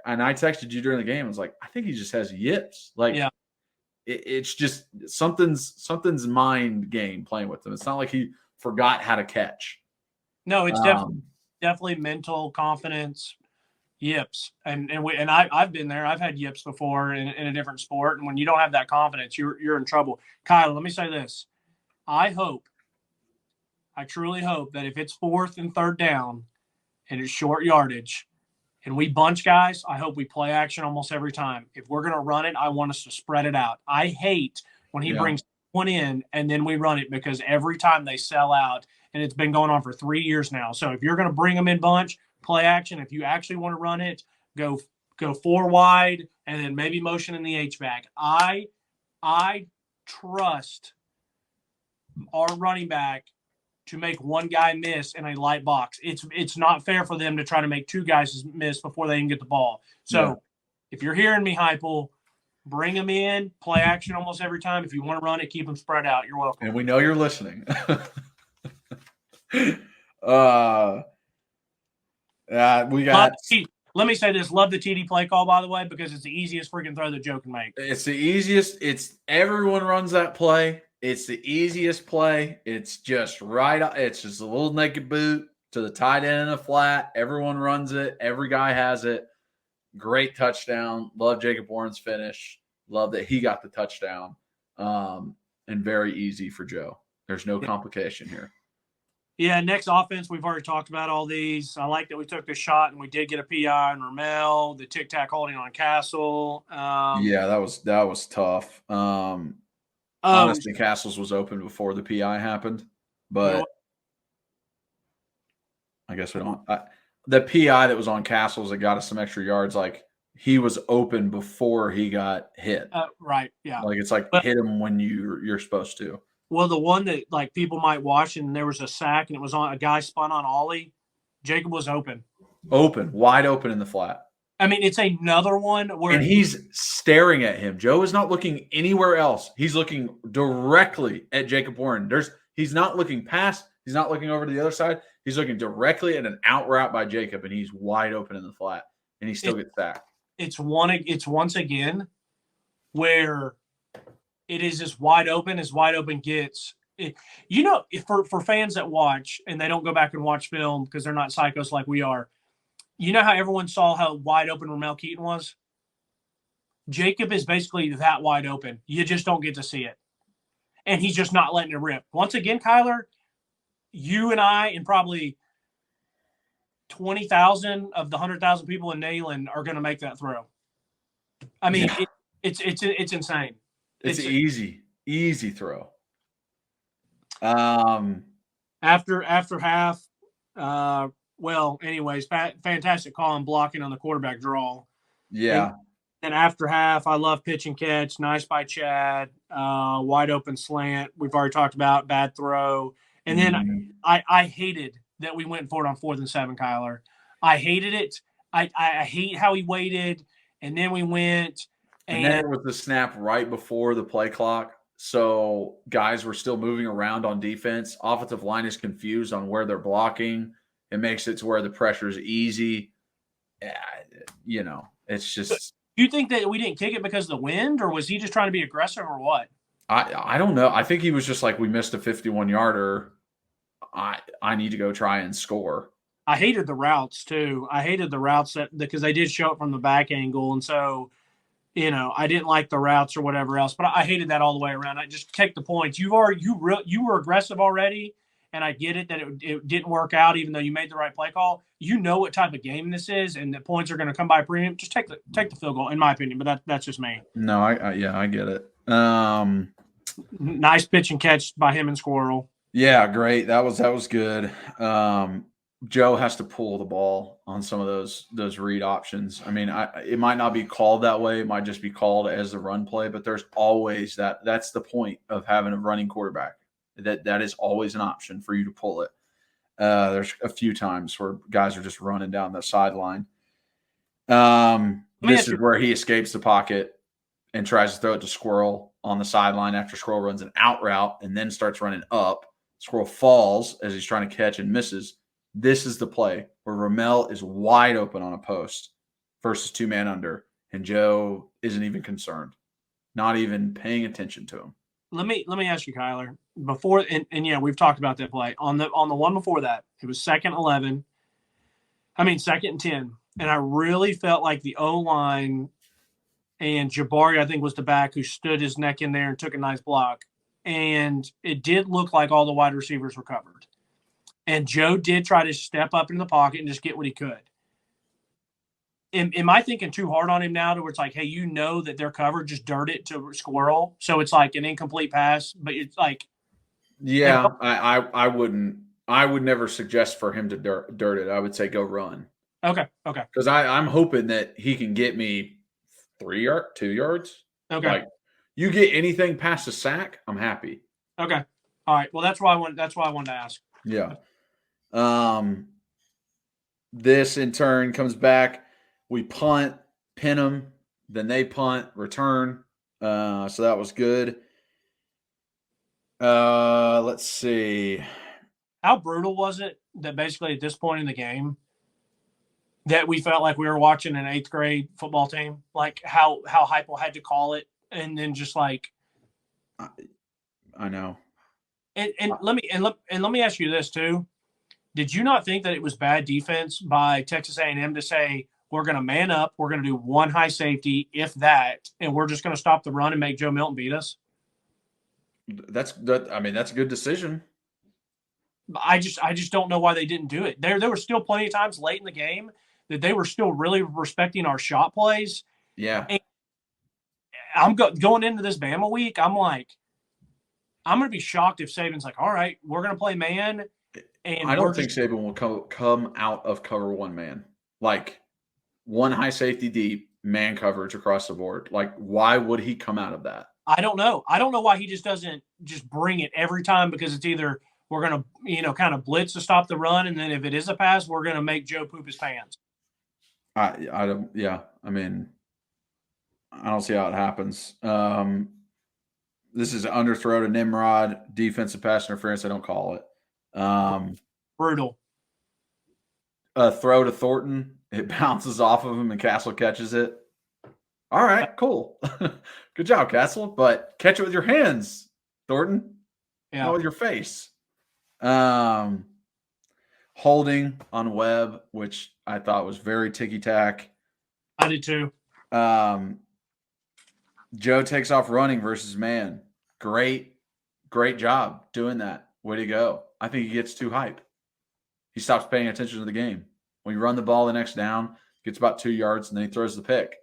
And I texted you during the game. I was like, I think he just has yips. Like, yeah. It's just something's mind game playing with him. It's not like he forgot how to catch. No, it's definitely mental confidence, yips. And I've been there. I've had yips before in a different sport. And when you don't have that confidence, you're in trouble. Kyle, let me say this. I truly hope that if it's 4th and 3rd down and it's short yardage and we bunch guys, I hope we play action almost every time. If we're going to run it, I want us to spread it out. I hate when he brings one in and then we run it, because every time they sell out, and it's been going on for 3 years now. So if you're going to bring them in bunch, play action. If you actually want to run it, go 4 wide and then maybe motion in the H-back. I trust our running back to make one guy miss in a light box. It's not fair for them to try to make 2 guys miss before they can get the ball. So if you're hearing me, Heupel, bring them in, play action almost every time. If you want to run it, keep them spread out. You're welcome. And we know you're listening. We got. Let me say this. Love the TD play call, by the way, because it's the easiest freaking throw that Joe can make. It's the easiest. Everyone runs that play. It's the easiest play. It's just right. It's just a little naked boot to the tight end in the flat. Everyone runs it. Every guy has it. Great touchdown. Love Jacob Warren's finish. Love that he got the touchdown. And very easy for Joe. There's no complication here. Yeah, next offense, we've already talked about all these. I like that we took the shot and we did get a PI on Ramel, the tic-tac holding on Castle. That was tough. Honestly, Castle's was open before the PI happened, but I guess we don't. The PI that was on Castle's that got us some extra yards, like he was open before he got hit. Right, yeah. Like it's like hit him when you're supposed to. Well, the one that like people might watch and there was a sack and it was on a guy spun on Ollie, Jacob was open. Wide open in the flat. I mean, it's another one where he's staring at him. Joe is not looking anywhere else. He's looking directly at Jacob Warren. He's not looking past. He's not looking over to the other side. He's looking directly at an out route by Jacob, and he's wide open in the flat, and he still gets sacked. It's once again where it is as wide open as wide open gets. For fans that watch and they don't go back and watch film because they're not psychos like we are. You know how everyone saw how wide open Ramel Keaton was? Jacob is basically that wide open. You just don't get to see it. And he's just not letting it rip. Once again, Kyler, you and I and probably 20,000 of the 100,000 people in Neyland are going to make that throw. I mean, it's insane. It's an easy throw. After half, anyways, fantastic call and blocking on the quarterback draw. Yeah. And after half, I love pitch and catch. Nice by Chad. Wide open slant. We've already talked about bad throw. And then I hated that we went for it on 4th and 7, Kyler. I hated it. I hate how he waited, and then we went. And then it was the snap right before the play clock. So guys were still moving around on defense. Offensive line is confused on where they're blocking. It makes it to where the pressure is easy. It's just. Do you think that we didn't kick it because of the wind, or was he just trying to be aggressive, or what? I don't know. I think he was just like, we missed a 51-yarder. I need to go try and score. I hated the routes too. I hated the routes because they did show it from the back angle, and so I didn't like the routes or whatever else. But I hated that all the way around. I just take the points. You were aggressive already, and I get it that it didn't work out, even though you made the right play call. You know what type of game this is, and the points are going to come by premium. Just take the field goal, in my opinion. But that's just me. No, I get it. Nice pitch and catch by him and Squirrel. Yeah, great. That was good. Joe has to pull the ball on some of those read options. I mean, it might not be called that way. It might just be called as the run play, but there's always that. That's the point of having a running quarterback. That is always an option for you to pull it. There's a few times where guys are just running down the sideline. This is where he escapes the pocket and tries to throw it to Squirrel on the sideline after Squirrel runs an out route and then starts running up. Squirrel falls as he's trying to catch and misses. This is the play where Ramel is wide open on a post versus 2-man under, and Joe isn't even concerned, not even paying attention to him. Let me ask you, Kyler. Before and yeah, we've talked about that play. On the one before that, it was second and 10. And I really felt like the O-line and Jabari, I think, was the back who stood his neck in there and took a nice block. And it did look like all the wide receivers were covered. And Joe did try to step up in the pocket and just get what he could. Am I thinking too hard on him now to where it's like, hey, that they're covered, just dirt it to Squirrel? So it's like an incomplete pass, but it's like. Yeah, I wouldn't. I would never suggest for him to dirt it. I would say go run. Okay. Because I'm hoping that he can get me 2 yards. Okay. Like, you get anything past a sack, I'm happy. Okay. All right. Well, that's why I wanted to ask. Yeah. This in turn comes back. We punt, pin them, then they punt, return. So that was good. Let's see. How brutal was it that basically at this point in the game that we felt like we were watching an 8th grade football team? Like how Heupel had to call it, and then just like. I know. And let me ask you this too. Did you not think that it was bad defense by Texas A&M to say, we're going to man up, we're going to do one high safety, if that, and we're just going to stop the run and make Joe Milton beat us? That's a good decision. I just don't know why they didn't do it. There were still plenty of times late in the game that they were still really respecting our shot plays. Yeah. And I'm going into this Bama week, I'm like, I'm going to be shocked if Saban's like, all right, we're going to play man. And I don't think Saban will come out of cover one man. Like, one high safety deep, man coverage across the board. Like, why would he come out of that? I don't know. I don't know why he just doesn't just bring it every time, because it's either we're going to, kind of blitz to stop the run, and then if it is a pass, we're going to make Joe poop his pants. I don't. Yeah, I mean, I don't see how it happens. This is an underthrow to Nimrod, defensive pass interference. I don't call it. Brutal. A throw to Thornton. It bounces off of him and Castle catches it. All right, cool. Good job, Castle. But catch it with your hands, Thornton. Yeah. Not with your face. Holding on Webb, which I thought was very ticky-tack. I did too. Joe takes off running versus man. Great job doing that. Way to go. I think he gets too hype. He stops paying attention to the game. When you run the ball the next down, gets about 2 yards, and then he throws the pick.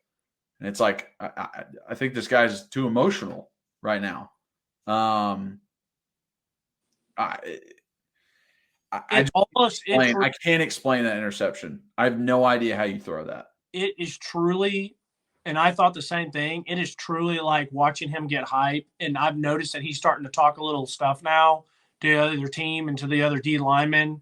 And it's like, I think this guy's too emotional right now. I can't explain that interception. I have no idea how you throw that. It is truly, and I thought the same thing, it is truly like watching him get hype. And I've noticed that he's starting to talk a little stuff now to the other team and to the other D linemen.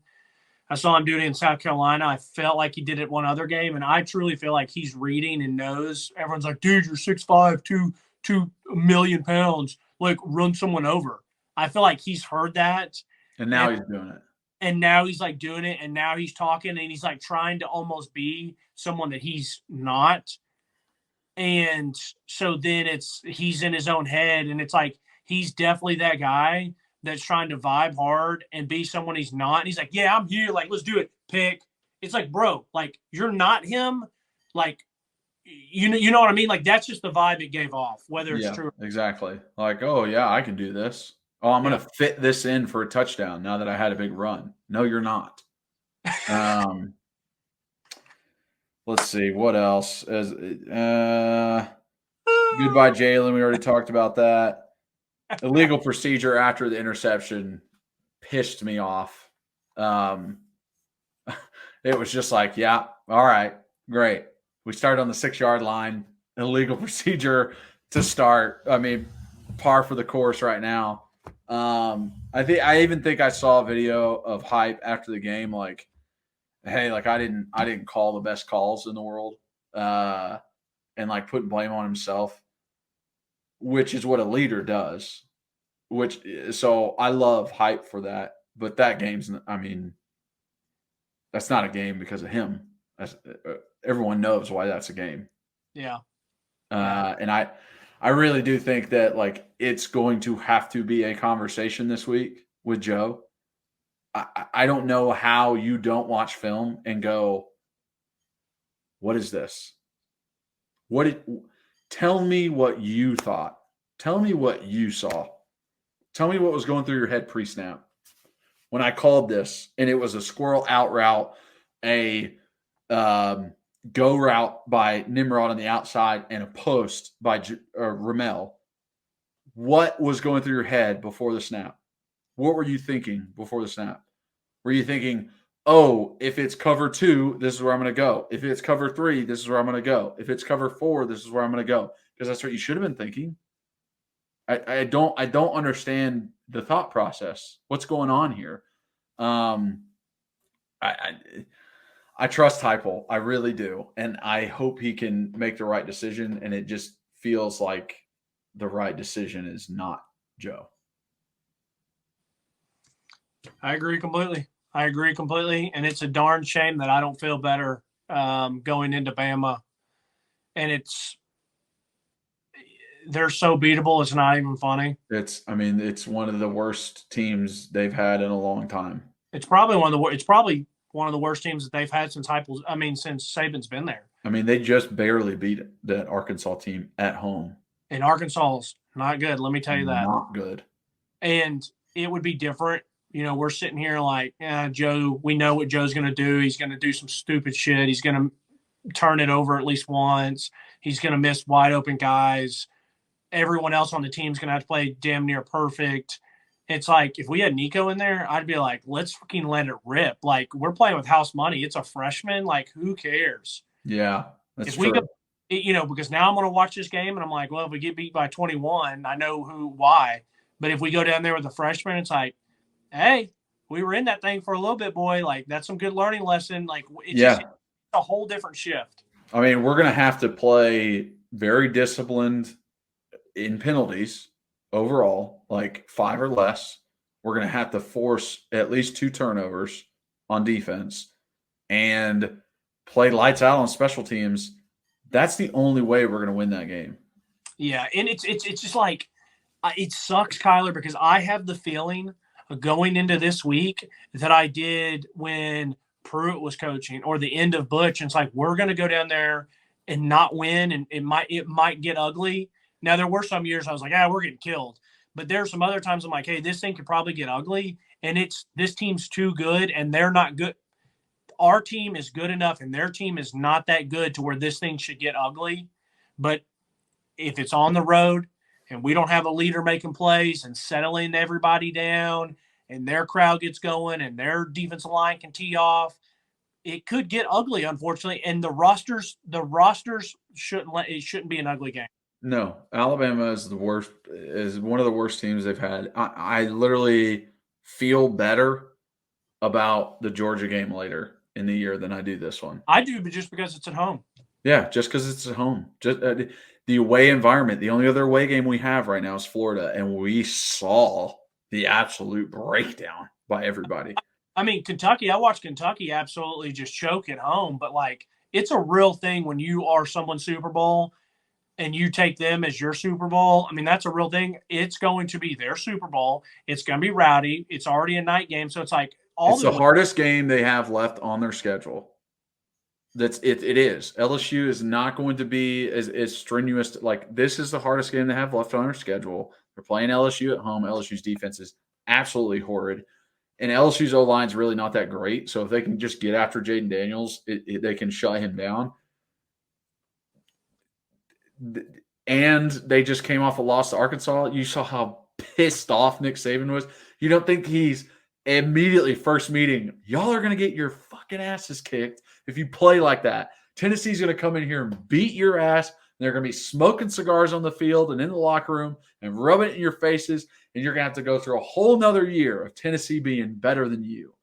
I saw him do it in South Carolina. I felt like he did it one other game, and I truly feel like he's reading and knows. Everyone's like, dude, you're 6'5", 2 million pounds. Like, run someone over. I feel like he's heard that. And now he's doing it. And now he's like doing it, and now he's talking, and he's like trying to almost be someone that he's not. And so then he's in his own head, and it's like he's definitely that guy that's trying to vibe hard and be someone he's not. And he's like, yeah, I'm here. Like, let's do it. Pick. It's like, bro, like, you're not him. Like, you know what I mean? Like, that's just the vibe it gave off, whether it's true. Exactly. Like, oh, yeah, I can do this. Oh, I'm going to fit this in for a touchdown now that I had a big run. No, you're not. Let's see. What else? Goodbye, Jalen. We already talked about that. Illegal procedure after the interception pissed me off. It was just like, yeah, all right, great. We started on the 6-yard line. Illegal procedure to start. I mean, par for the course right now. I even think I saw a video of Hype after the game, like, hey, like I didn't call the best calls in the world, and like putting blame on himself, which is what a leader does. So I love Hype for that, but that game's, I mean, that's not a game because of him. Everyone knows why that's a game. Yeah. And I really do think that like it's going to have to be a conversation this week with Joe. I don't know how you don't watch film and go, what is this? Tell me what you thought. Tell me what you saw. Tell me what was going through your head pre-snap when I called this, and it was a squirrel out route, a go route by Nimrod on the outside, and a post by Ramel. What was going through your head before the snap? What were you thinking before the snap? Were you thinking, oh, if it's cover 2, this is where I'm going to go. If it's cover 3, this is where I'm going to go. If it's cover 4, this is where I'm going to go. Because that's what you should have been thinking. I don't understand the thought process. What's going on here? I trust Heupel. I really do. And I hope he can make the right decision. And it just feels like the right decision is not Joe. I agree completely. And it's a darn shame that I don't feel better going into Bama. And they're so beatable. It's not even funny. It's one of the worst teams they've had in a long time. It's probably one of the worst teams that they've had since Saban's been there. I mean, they just barely beat that Arkansas team at home. And Arkansas's not good. Let me tell you that. Not good. And it would be different. You know, we're sitting here like, Joe, we know what Joe's going to do. He's going to do some stupid shit. He's going to turn it over at least once. He's going to miss wide open guys. Everyone else on the team's going to have to play damn near perfect. It's like, if we had Nico in there, I'd be like, let's fucking let it rip. Like, we're playing with house money. It's a freshman. Like, who cares? Yeah, that's true. We go, because now I'm going to watch this game, and I'm like, well, if we get beat by 21, I know why. But if we go down there with a freshman, it's like, hey, we were in that thing for a little bit, boy. Like, that's some good learning lesson. Like, it's a whole different shift. I mean, we're going to have to play very disciplined in penalties overall, like 5 or less. We're going to have to force at least 2 turnovers on defense and play lights out on special teams. That's the only way we're going to win that game. Yeah, and it's just like it sucks, Kyler, because I have the feeling going into this week that I did when Pruitt was coaching or the end of Butch. And it's like, we're going to go down there and not win, and it might get ugly. Now, there were some years I was like, we're getting killed. But there are some other times I'm like, hey, this thing could probably get ugly, and this team's too good, and they're not good. Our team is good enough, and their team is not that good to where this thing should get ugly. But if it's on the road and we don't have a leader making plays and settling everybody down and their crowd gets going and their defensive line can tee off, it could get ugly, unfortunately. And the rosters shouldn't be an ugly game. No, Alabama is one of the worst teams they've had. I literally feel better about the Georgia game later in the year than I do this one. I do, but just because it's at home. Yeah, just because it's at home. Just the away environment. The only other away game we have right now is Florida, and we saw the absolute breakdown by everybody. I mean, Kentucky, I watched Kentucky absolutely just choke at home, but like it's a real thing when you are someone's Super Bowl and you take them as your Super Bowl. I mean, that's a real thing. It's going to be their Super Bowl. It's going to be rowdy. It's already a night game. So it's like it's the hardest game they have left on their schedule. It is. LSU is not going to be as strenuous. Like, this is the hardest game they have left on their schedule. They're playing LSU at home. LSU's defense is absolutely horrid. And LSU's O-line is really not that great. So if they can just get after Jaden Daniels, they can shut him down. And they just came off a loss to Arkansas. You saw how pissed off Nick Saban was. You don't think he's immediately first meeting, y'all are going to get your fucking asses kicked if you play like that. Tennessee's going to come in here and beat your ass. And they're going to be smoking cigars on the field and in the locker room and rubbing it in your faces. And you're going to have to go through a whole nother year of Tennessee being better than you.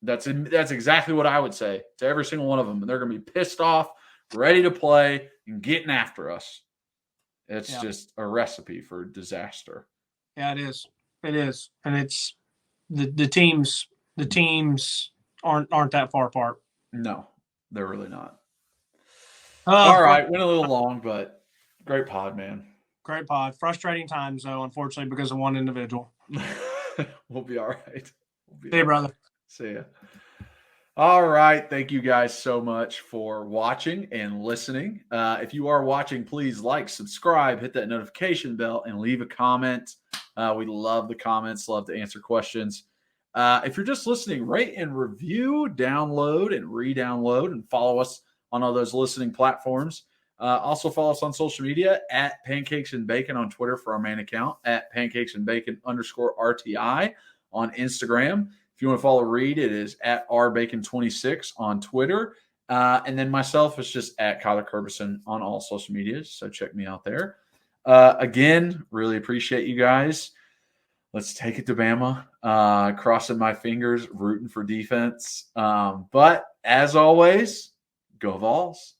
That's exactly what I would say to every single one of them. And they're going to be pissed off, ready to play, and getting after us. It's just a recipe for disaster. Yeah, it is. It is. And it's the teams aren't that far apart. No, they're really not. All right, went a little long, but great pod, man. Great pod. Frustrating times, though, unfortunately, because of one individual. We'll be all right. See you, brother. See ya. All right. Thank you guys so much for watching and listening. If you are watching, please like, subscribe, hit that notification bell, and leave a comment. We love the comments, love to answer questions. If you're just listening, rate and review, download and re-download, and follow us on all those listening platforms. Also follow us on social media at Pancakes and Bacon on Twitter for our main account, at Pancakes and Bacon _RTI on Instagram. If you want to follow Reed, it is at rbacon26 on Twitter. And then myself is just at Kyler Kerbysson on all social medias. So check me out there. Again, really appreciate you guys. Let's take it to Bama. Crossing my fingers, rooting for defense. But as always, go Vols.